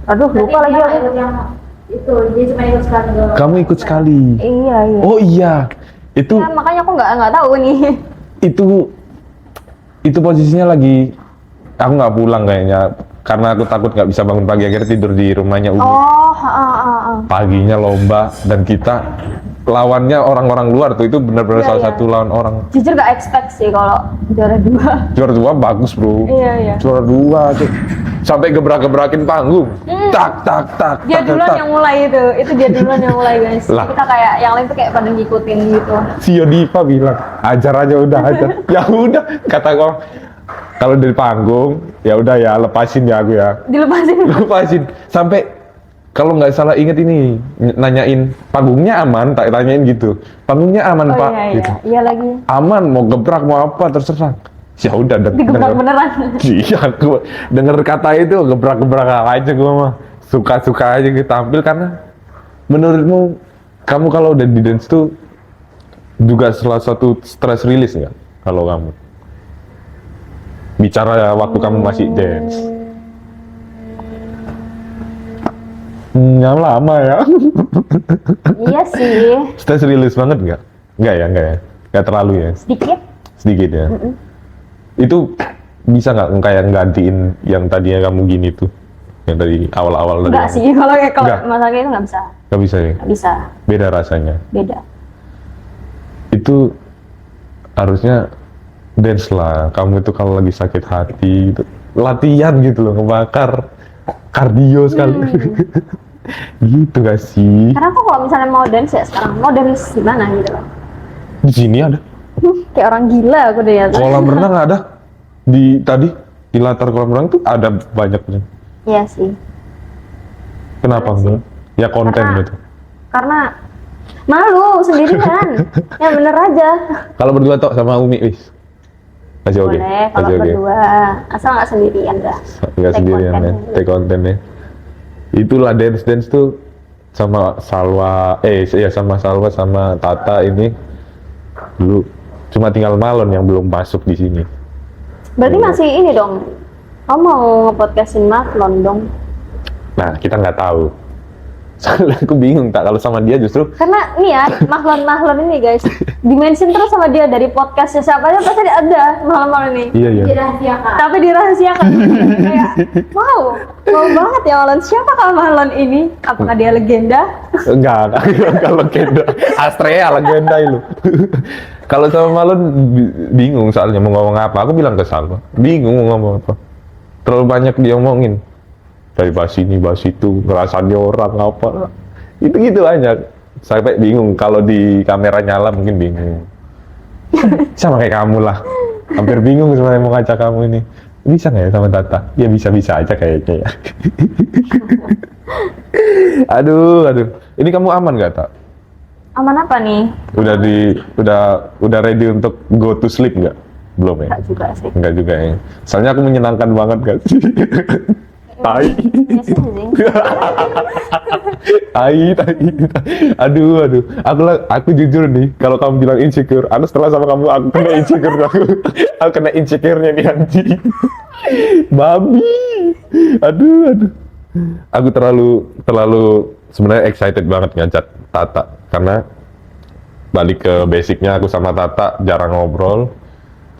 Aduh, lupa lagi aku. yang itu dia cuma ikut sekali doang. Kamu ikut sekali. Iya. Oh iya, itu Ya, makanya aku nggak tahu nih. itu posisinya lagi aku nggak pulang kayaknya. karena aku takut nggak bisa bangun pagi akhirnya tidur di rumahnya Umi. Oh, Paginya lomba dan kita lawannya orang-orang luar tuh, itu benar-benar Iya, salah iya. satu lawan orang. jujur gak expect sih kalau juara 2. Juara 2 bagus bro. Iya. Juara 2 tuh sampai gebrak-gebrakin panggung. Tak tak tak. Dia tak, duluan tak. yang mulai itu dia duluan yang mulai guys. Lah. Kita kayak yang lain tuh kayak pada ngikutin gitu. Si Yodiva bilang, ajar aja udah ajar. Ya udah, kata gua kalau dari panggung ya udah ya lepasin ya aku ya. Dilepasin. Lepasin sampai kalau nggak salah inget ini nanyain panggungnya aman, tak tanyain gitu. Panggungnya aman Oh Pak, iya, gitu. iya lagi. Aman, mau gebrak mau apa terserah. Ya udah Digebrak beneran. Iya, gua denger kata itu gebrak-gebrak aja gua mah. Suka-suka aja gitu tampil karena menurutmu kamu kalau udah di dance tuh juga salah satu stress release nggak kalau kamu? Bicara waktu kamu masih dance. Yang lama ya. Iya sih. Stress release banget nggak? Nggak ya. Nggak terlalu ya. Sedikit. Ya. Itu bisa nggak kayak nggantiin yang tadinya kamu gini tuh, yang tadi awal-awal tadi? Enggak sih, kalau Nggak. masalah itu nggak bisa. Nggak bisa ya? Nggak bisa. Beda rasanya. Beda. Itu harusnya dance lah. Kamu itu kalau lagi sakit hati gitu, latihan gitu loh, ngebakar kardio sekali. Gitu gak sih? Karena aku kalau misalnya mau dance ya sekarang mau dance di mana gitu loh. Di sini ada. Kayak orang gila aku deh ya. Kolam renang ada. Di latar kolam renang tuh ada banyak. Iya sih. Kenapa Ada sih. enggak? Ya konten Karena- gitu. Karena malu sendirian. Ya bener aja. Kalau berdua tok sama Umi, wis. Masih oke. Boleh kalau Masih oke. berdua. Asal nggak sendirian dah. Enggak Take sendirian konten. ya. Take konten ya. Itulah dance tuh sama Salwa, sama Salwa sama Tata ini dulu cuma tinggal Malon yang belum masuk di sini. Berarti masih ini dong. Kamu mau nge-podcastin Maklon dong. Nah, kita nggak tahu. Soalnya aku bingung tak kalau sama dia justru Karena nih ya, Maklon ini guys, dimention terus sama dia dari podcastnya siapa aja pasti ada malam-malam ini. iya. Dirahasiakan. Tapi dirahasiakan. Kayak, wow banget ya Malon. Siapakah Malon ini? Apakah dia legenda? Enggak kalau legenda. Astrea legenda itu. Kalau sama Malon bingung soalnya mau ngomong apa. Aku bilang ke Salwa, bingung mau ngomong apa. Terlalu banyak dia omongin. Dari bahas ini, bahas itu, ngerasain orang apa. Itu gitu aja. Sampai bingung. Kalau di kamera nyala mungkin bingung. Sama kayak kamu lah. Hampir bingung sebenarnya mau ngajak kamu ini. Bisa nggak ya sama Tata? Ya bisa-bisa aja kayaknya ya. Aduh. Ini kamu aman nggak, Tak? Aman apa nih? Udah ready untuk go to sleep nggak? Belum ya? Enggak juga sih. Enggak juga ya. Soalnya aku menyenangkan banget kan sih. Tai. Biasa sih. Tai. Aduh. Aku jujur nih, kalau kamu bilang insecure, aku setelah sama kamu aku kena insecure aku kena insecure-nya nih anjing. Babi. Aduh. Aku terlalu sebenarnya excited banget ngajak Tata karena balik ke basicnya aku sama Tata jarang ngobrol.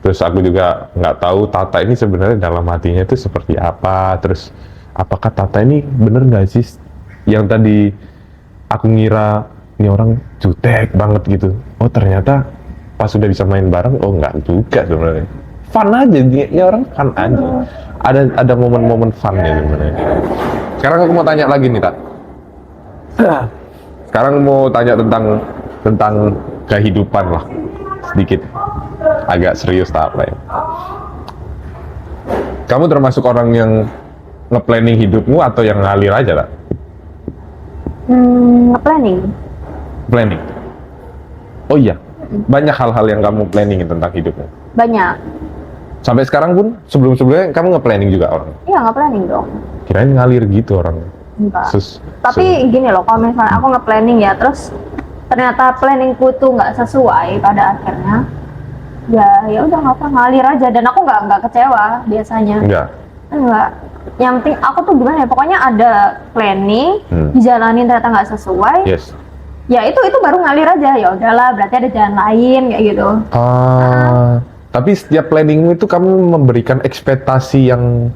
Terus aku juga nggak tahu Tata ini sebenarnya dalam hatinya itu seperti apa. Terus apakah Tata ini bener nggak sih yang tadi aku ngira ini orang jutek banget gitu. Oh ternyata pas sudah bisa main bareng, oh nggak juga sebenarnya. Fun aja, dia orang fun aja. Ada momen-momen fun ya sebenarnya. Sekarang aku mau tanya lagi nih, Tak. Sekarang mau tanya tentang kehidupan lah sedikit. Agak serius tak apa ya. Kamu termasuk orang yang nge-planning hidupmu atau yang ngalir aja, Tak? Planning. Planning. Oh iya, banyak hal-hal yang kamu planningin tentang hidupmu. Banyak. Sampai sekarang pun sebelum-sebelumnya kamu nge-planning juga orang. Iya nggak planning dong. Kirain ngalir gitu orang. Enggak. Sus- Tapi gini loh, kalau misalnya aku nge-planning ya, terus ternyata planningku tuh nggak sesuai pada akhirnya, ya udah nggak apa, ngalir aja. Dan aku nggak kecewa biasanya. Enggak. Yang penting aku tuh gimana ya, pokoknya ada planning, dijalanin ternyata nggak sesuai. Yes. Ya itu baru ngalir aja. Ya udahlah, berarti ada jalan lain kayak gitu. Tapi setiap planningmu itu kamu memberikan ekspektasi yang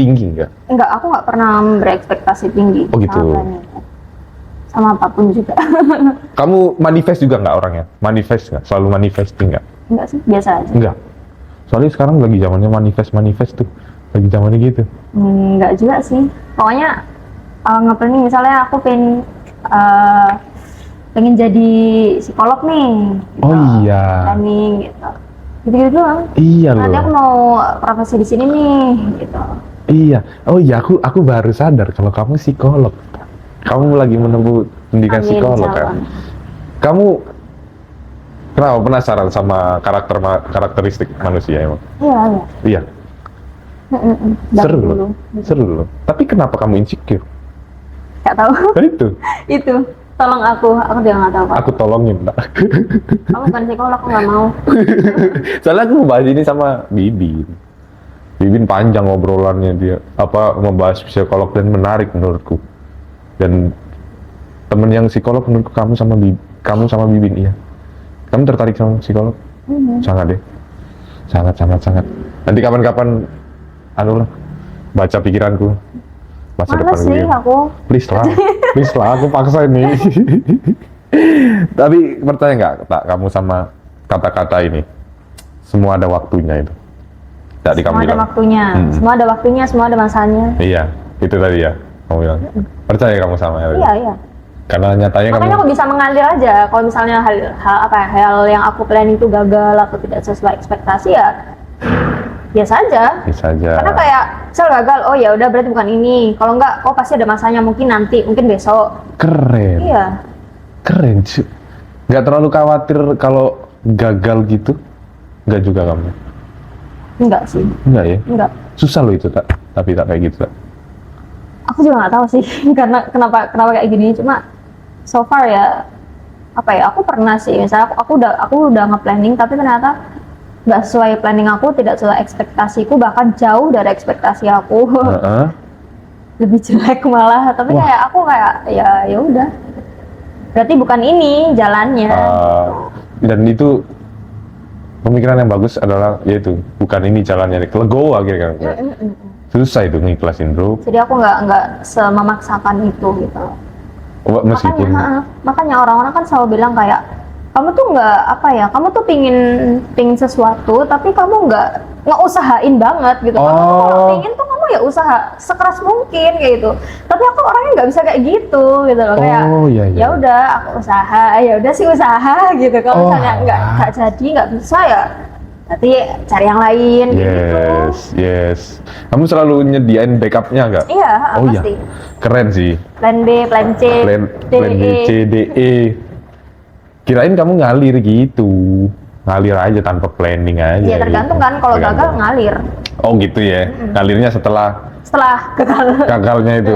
tinggi nggak? Enggak, aku nggak pernah berekspektasi tinggi. Oh, gitu. Sama planning. Sama apapun juga. Kamu manifest juga nggak orangnya? Manifest nggak? Selalu manifesting nggak? Enggak sih, biasa aja. Enggak. Soalnya sekarang lagi zamannya manifest tuh. Lagi zamannya gitu. Enggak juga sih. Pokoknya nge-planning misalnya aku pengen jadi psikolog nih. Gitu. Oh iya. Planning gitu. Gitu-gitu doang. Iya Nanti aku loh. mau profesi di sini nih, gitu. Iya. Oh iya, aku baru sadar kalau kamu psikolog. Kamu lagi menempuh pendidikan Amin, psikolog insya kan? Allah. Kamu kenapa penasaran sama karakteristik manusia emang? Iya, iya. Iya. Dari Seru dulu. loh. Seru loh. Tapi kenapa kamu insecure? Gak tahu. Itu. Itu. Tolong aku juga nggak tahu. Pak. Aku tolongin, Pak. Kamu kan psikolog, aku nggak mau. Soalnya aku mau bahas ini sama Bibin. Bibin panjang obrolannya dia. Membahas psikolog dan menarik menurutku. Dan temen yang psikolog menurutku kamu sama Bibin, iya. Kamu tertarik sama psikolog? Sangat deh. Sangat. Nanti kapan-kapan lah, baca pikiranku. Masa Males depan sih gue. aku. Please lah, aku paksa ini. Tapi percaya nggak, tak kamu sama kata-kata ini? Semua ada waktunya itu. Tadi kamu Semua ada bilang. waktunya. Semua ada waktunya, semua ada masanya. Iya, itu tadi ya. Kamu bilang. Percaya kamu sama itu? Iya, iya. Karena nyatanya Makanya kamu. aku bisa mengalir aja. Kalau misalnya hal yang aku planning itu gagal atau tidak sesuai ekspektasi ya biasa aja. Bisa aja. Karena kayak misal gagal, oh ya udah berarti bukan ini. Kalau enggak, oh pasti ada masanya, mungkin nanti, mungkin besok. Keren. Iya. Keren cuy. Nggak terlalu khawatir kalau gagal gitu? Nggak juga kamu? Enggak sih. Enggak ya? Enggak. Susah loh itu, tak. Tapi tak kayak gitu, tak. Aku juga nggak tahu sih karena kenapa kayak gini. Cuma so far ya aku pernah sih misalnya aku udah nge-planning tapi ternyata nggak sesuai planning aku, tidak sesuai ekspektasiku, bahkan jauh dari ekspektasi aku. Lebih jelek malah. Tapi Wah. kayak aku ya udah, berarti bukan ini jalannya. Dan itu pemikiran yang bagus adalah yaitu bukan ini jalannya, legowo akhirnya kan. Susah itu ngiklasin bro. Jadi aku nggak memaksakan itu gitu. Meskipun Makanya orang-orang kan selalu bilang kayak kamu tuh kamu tuh pingin sesuatu tapi kamu nggak usahain banget gitu. Kamu kalau pingin tuh kamu ya usaha sekeras mungkin kayak gitu. Tapi aku orangnya nggak bisa kayak gitu loh, kayak iya. ya udah aku usaha, ya udah sih usaha gitu. Kalau misalnya nggak jadi, nggak bisa ya nanti cari yang lain gitu. Yes. Kamu selalu nyediain backupnya nggak? Iya, Oh pasti. iya. Keren sih. Plan B, plan C, Plan B, C, D, E. Kirain kamu ngalir gitu. Ngalir aja tanpa planning aja. Ya tergantung gitu. kan, kalau gagal Tergantung. ngalir. Oh gitu ya. Ngalirnya setelah Gagal. gagalnya itu.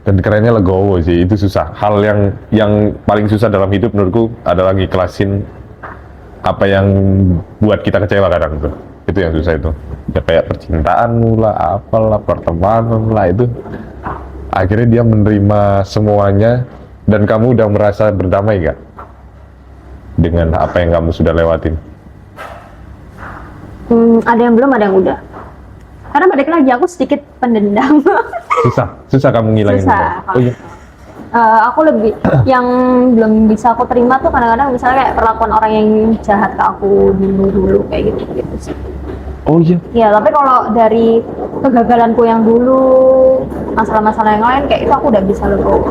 Dan kerennya legowo sih, itu susah. Hal yang paling susah dalam hidup menurutku adalah ngikhlasin apa yang buat kita kecewa kadang tuh. Itu yang susah itu. Ya kayak percintaanmu lah, apalah, pertemanan lah itu. Akhirnya dia menerima semuanya dan kamu udah merasa berdamai gak? Dengan apa yang kamu sudah lewatin? Ada yang belum, ada yang udah. Karena balik lagi aku sedikit pendendam. Susah kamu ngilangin Susah. itu. Oh iya. Aku lebih yang belum bisa aku terima tuh kadang-kadang misalnya kayak perlakuan orang yang jahat ke aku dulu kayak gitu sih. Oh iya. Ya tapi kalau dari kegagalanku yang dulu, masalah-masalah yang lain kayak itu aku udah bisa legowo.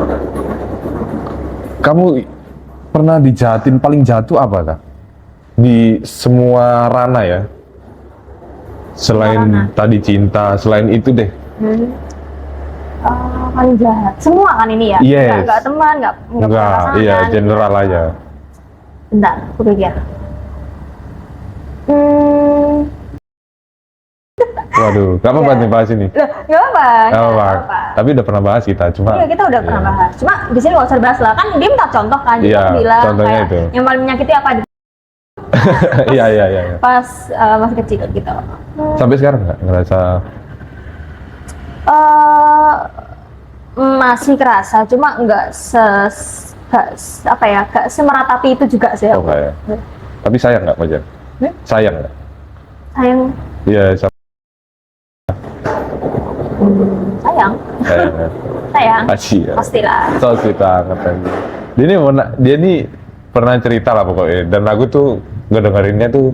Kamu pernah dijahatin paling jatuh apa kak? Di semua ranah ya? Selain tadi cinta, selain itu deh. Paling jahat. Semua kan ini ya? Yes. Nggak teman, nggak Enggak, iya general aja. Bentar, aku pikir. Waduh, gak apa-apa nih bahas ini. Loh, nggak apa-apa. Gak apa-apa. Tapi udah pernah bahas kita, cuma. Iya, kita udah pernah bahas. Cuma di sini nggak usah dibahas lah. Kan dia minta contoh kan. Jadi Iya, aku bilang contohnya kayak itu. yang paling menyakiti apa Iya. pas masih kecil gitu. Sampai sekarang nggak ngerasa? Masih kerasa, cuma nggak nggak semeratapi itu juga sih. Oh kayak. Tapi sayang nggak Fajar? Sayang nggak? Sayang. Iya. Sayang. Kayaknya. Sayang. Asyik ya. Pastilah. So sweet banget tadi. Dia ini pernah cerita lah pokoknya. Dan aku tuh ngedengerinnya tuh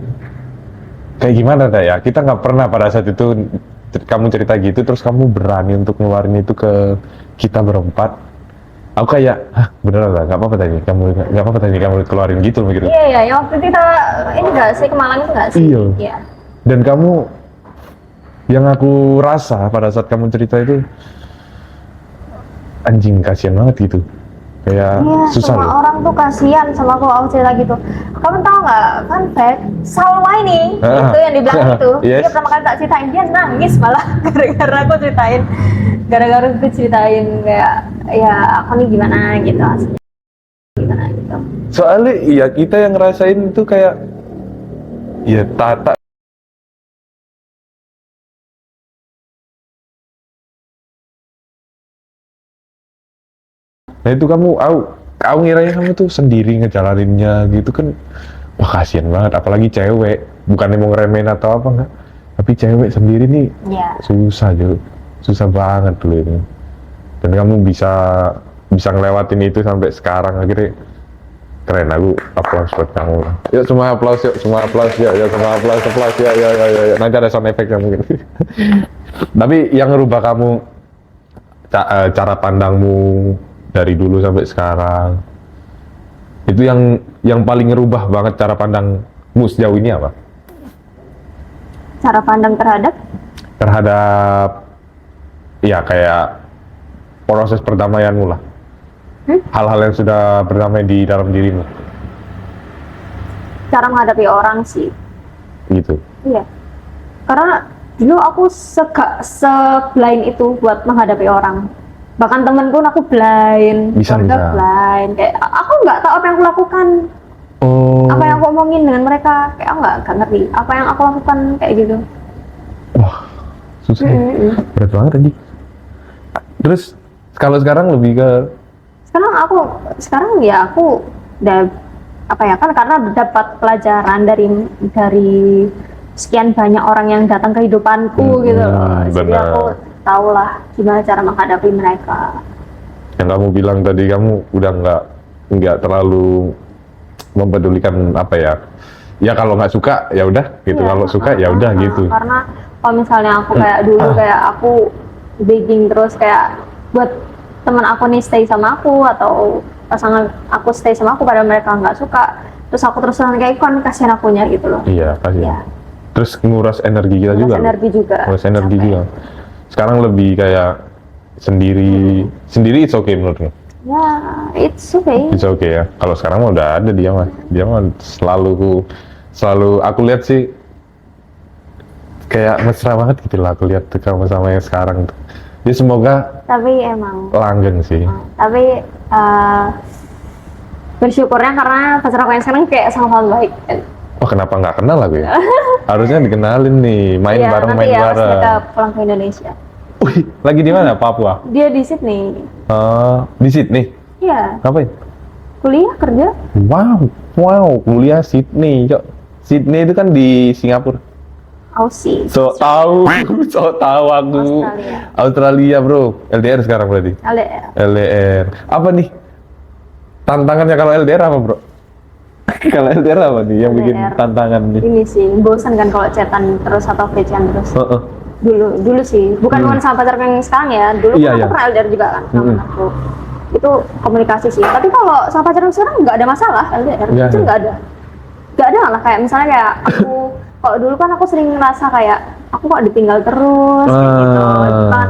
kayak gimana dah ya. Kita nggak pernah pada saat itu kamu cerita gitu terus kamu berani untuk ngeluarin itu ke kita berempat. Aku kayak, hah beneran lah, nggak apa-apa tadi kamu keluarin gitu loh gitu. Iya, iya, yang waktu kita ini nggak sih, ke Malang itu nggak sih? Iya. Iya. Dan kamu, yang aku rasa pada saat kamu cerita itu, anjing kasihan banget gitu. Kayak Iya, susah semua loh. orang tuh kasihan sama aku cerita gitu. Kamu tahu nggak, fun fact, Salwa ini, itu yang dibilang itu, Yes. dia pertama kali tak ceritain, dia nangis malah gara-gara aku ceritain. Gara-gara aku ceritain kayak, ya aku nih gimana gitu, aslinya gimana gitu. Soalnya iya kita yang ngerasain itu kayak, ya Tata. Nah itu aku ngiranya kamu tuh sendiri ngejalaninnya gitu kan. Wah kasihan banget, apalagi cewek. Bukannya mau ngeremehin atau apa enggak. Tapi cewek sendiri nih Iya. susah juga. Susah banget dulu ini. Dan kamu bisa ngelewatin itu sampai sekarang akhirnya keren. Aku aplaus buat kamu. Yuk semua aplaus yuk, semua aplaus ya, semua aplaus ya, ya. Nanti ada sound effect mungkin. Tapi yang ngerubah kamu cara pandangmu dari dulu sampai sekarang itu yang paling ngerubah banget cara pandangmu sejauh ini apa? Cara pandang Terhadap ya kayak proses perdamaianmu lah. Hal-hal yang sudah berdamai di dalam dirimu cara menghadapi orang sih. gitu. Iya. Karena dulu aku se-blind itu buat menghadapi orang. Bahkan temen pun aku blind, Bisa. blind. Kayak aku nggak tahu apa yang aku lakukan, Oh. apa yang aku omongin dengan mereka. Kayak aku nggak ngerti apa yang aku lakukan kayak gitu. Wah, susah. Ya. Berat banget tadi. Terus kalau sekarang lebih ke Sekarang ya aku udah apa ya, kan karena dapat pelajaran dari sekian banyak orang yang datang ke hidupanku gitu loh. Jadi benar. aku tahulah gimana cara menghadapi mereka. yang kamu bilang tadi, kamu udah nggak terlalu mempedulikan apa ya. Ya kalau nggak suka ya udah gitu, Iya, kalau suka ya udah gitu. Karena kalau misalnya aku kayak dulu kayak aku begging terus kayak buat teman aku nih stay sama aku atau pasangan aku stay sama aku padahal mereka nggak suka, terus aku terus-terusan kayak kan kasihan akunya gitu loh. Iya pasti. Iya. Terus nguras energi kita Nguras juga. energi juga. Nguras energi Capek. juga. Sekarang lebih kayak sendiri it's okay menurutmu? Ya, it's okay. It's okay ya. Kalau sekarang mah udah ada dia mah selalu aku lihat sih kayak mesra banget gitu lah aku lihat tuh kamu sama yang sekarang tuh. Ya semoga Tapi emang langgeng sih. tapi bersyukurnya karena pacar aku yang sekarang kayak sangat baik. Oh kenapa nggak kenal aku ya? Harusnya dikenalin nih, main Iya, bareng, nanti main ya pas bareng. mereka pulang ke Indonesia. Wih, lagi di mana? Papua? Dia di Sydney. Di Sydney. Iya, Ngapain? kuliah kerja. Wow, kuliah Sydney, Cok. Sydney itu kan di Singapura. Aussie. So tahu aku. Australia, bro. LDR sekarang berarti. LDR. LDR. Apa nih? Tantangannya kalau LDR apa, bro? Kalau LDR apa nih yang bikin LDR. tantangan nih? Ini sih bosan kan kalau chatan terus atau VC-an terus. Heeh. Dulu sih, bukan sama pacar yang sekarang ya. Dulu Iya, kan iya. aku pernah LDR juga kan sama aku. Itu komunikasi sih. Tapi kalau sama pacar yang sekarang nggak ada masalah LDR. Iya, Itu iya. nggak ada. Nggak ada lah kayak misalnya kayak aku kalau dulu kan aku sering ngerasa kayak aku kok ditinggal terus kayak gitu.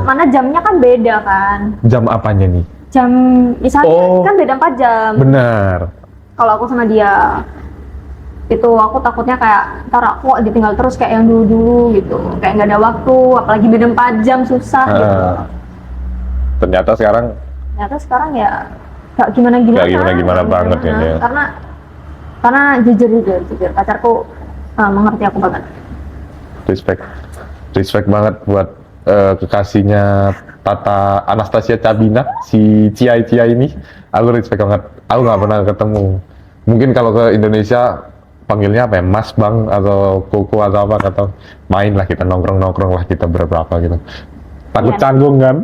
Mana jamnya kan beda kan. Jam apanya nih? Jam misalnya Oh. kan beda 4 jam. Benar. Kalau aku sama dia itu aku takutnya kayak ntar aku kok ditinggal terus kayak yang dulu gitu, kayak nggak ada waktu, apalagi beda 4 jam susah gitu. Ternyata sekarang Ternyata sekarang ya nggak gimana-gimana. Nggak gimana-gimana banget ya, dia. Karena jujur pacarku mengerti aku banget. respect banget buat kekasihnya Tata Anastasia Cabina, si Cia ini. Aku respect banget. Aku nggak pernah ketemu. Mungkin kalau ke Indonesia panggilnya apa ya, Mas Bang atau Koko atau apa, atau main lah kita nongkrong lah kita berapa gitu. Takut Iya. canggung kan?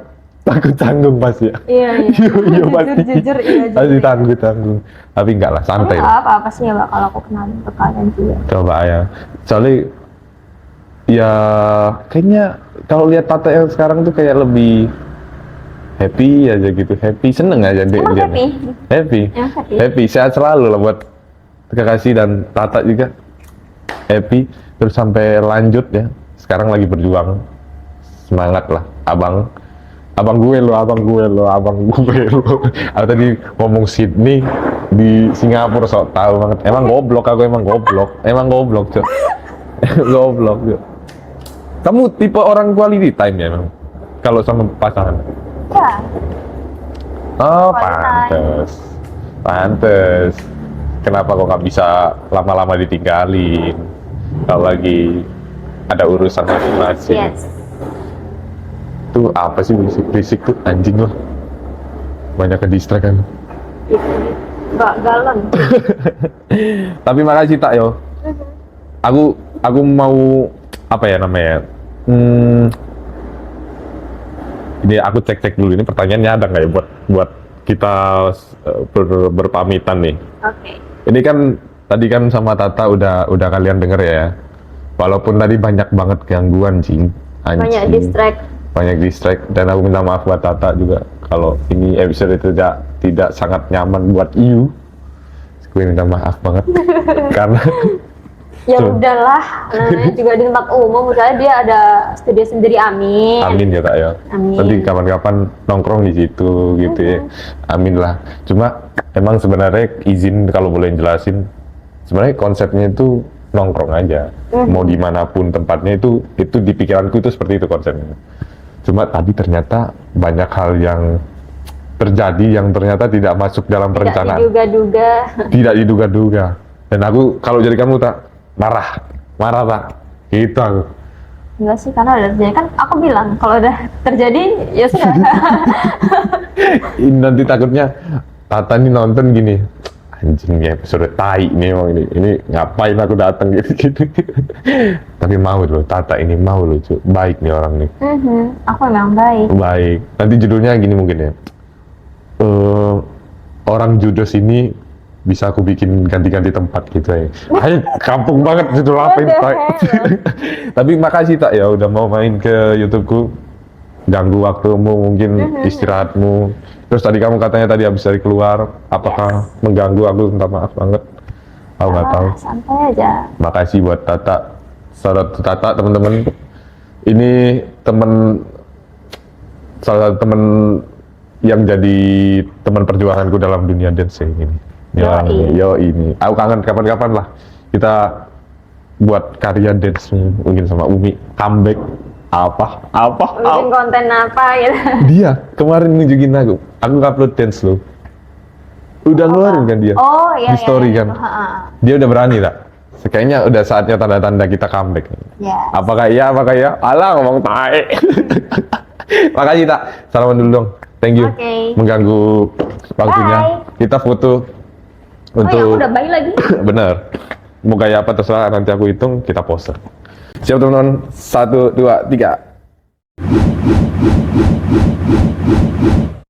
Takut canggung pasti ya. Iya, iya. Iya pasti. Jujur, iya. Pasti tanggung. Tapi enggak lah, Tapi santai. nggak apa-apa sih ya bakal aku kenalin ke kalian juga. Coba ya. Soalnya ya kayaknya kalau lihat Tata yang sekarang tuh kayak lebih happy aja gitu. Happy, seneng aja dia. Emang dia. happy? Happy. Emang happy? Happy, sehat selalu lah buat Kekasih dan Tata juga. Happy, terus sampai lanjut ya. Sekarang lagi berjuang. Semangat lah, abang gue lo. Aku tadi ngomong Sydney di Singapura, sok tahu banget. Emang goblok, Cok. Goblok, Cok. Kamu tipe orang quality time ya emang? Kalau sama pasangan? Ya, Oh, Quality pantes. Kenapa kok nggak bisa lama-lama ditinggalin? Kalau lagi ada urusan masing-masing. yes. Tuh apa sih berisik tuh anjing loh. Banyak ke distract kan. Nggak galon. Tapi makasih Tak yo. Aku mau apa ya namanya? Ini aku cek dulu ini pertanyaannya ada nggak ya buat kita berpamitan nih. Oke. Ini kan tadi kan sama Tata udah kalian denger ya. Walaupun tadi banyak banget gangguan cing. Banyak distract. Dan aku minta maaf buat Tata juga kalau ini episode itu tidak sangat nyaman buat you. Gue minta maaf banget karena Ya Tuh. udahlah, namanya juga di tempat umum, misalnya dia ada studio sendiri, amin. amin ya Tak ya. Amin. Nanti kapan-kapan nongkrong di situ gitu ya. Amin lah. Cuma emang sebenarnya izin kalau boleh jelasin, sebenarnya konsepnya itu nongkrong aja. Mau dimanapun tempatnya itu di pikiranku itu seperti itu konsepnya. Cuma tadi ternyata banyak hal yang terjadi yang ternyata tidak masuk dalam Tidak perencanaan. diduga-duga. Tidak diduga-duga. Dan aku kalau jadi kamu Tak marah Tak. Gitu aku. Enggak sih, karena udah terjadi. Kan aku bilang, kalau udah terjadi, ya sudah. Ini nanti takutnya Tata ini nonton gini, anjing ya episode tai nih emang ini ngapain aku datang gitu. Tapi mau loh Tata ini mau loh Cuk. Baik nih orang nih. Aku memang baik. Baik. Nanti judulnya gini mungkin ya. Orang judes ini bisa aku bikin ganti-ganti tempat gitu ya. Ayo kampung banget judul apa ini What the Tai. hell? Tapi makasih Tak ya udah mau main ke YouTubeku. Ganggu waktumu mungkin istirahatmu. Terus tadi kamu katanya tadi habis dari keluar, apakah mengganggu? Aku minta maaf banget. Aku nggak tahu. Santai aja. Makasih buat Tata. Saudara Tata teman-teman. Ini salah satu teman yang jadi teman perjuanganku dalam dunia dance ini. Ini. Aku kangen kapan-kapan lah kita buat karya dance mungkin sama Umi comeback apa Bikin konten apa gitu. dia kemarin nunjukin aku upload dance loh udah ngeluarin kan dia Oh iya. di story kan dia udah berani Tak kayaknya udah saatnya tanda-tanda kita comeback Ya. apakah iya alah ngomong tae. Makasih Tak salaman dulu dong thank you Oke. mengganggu waktunya kita foto Oh ya, untuk udah baik lagi. bener mau kayak apa terserah nanti aku hitung kita poster siap teman-teman 1, 2, 3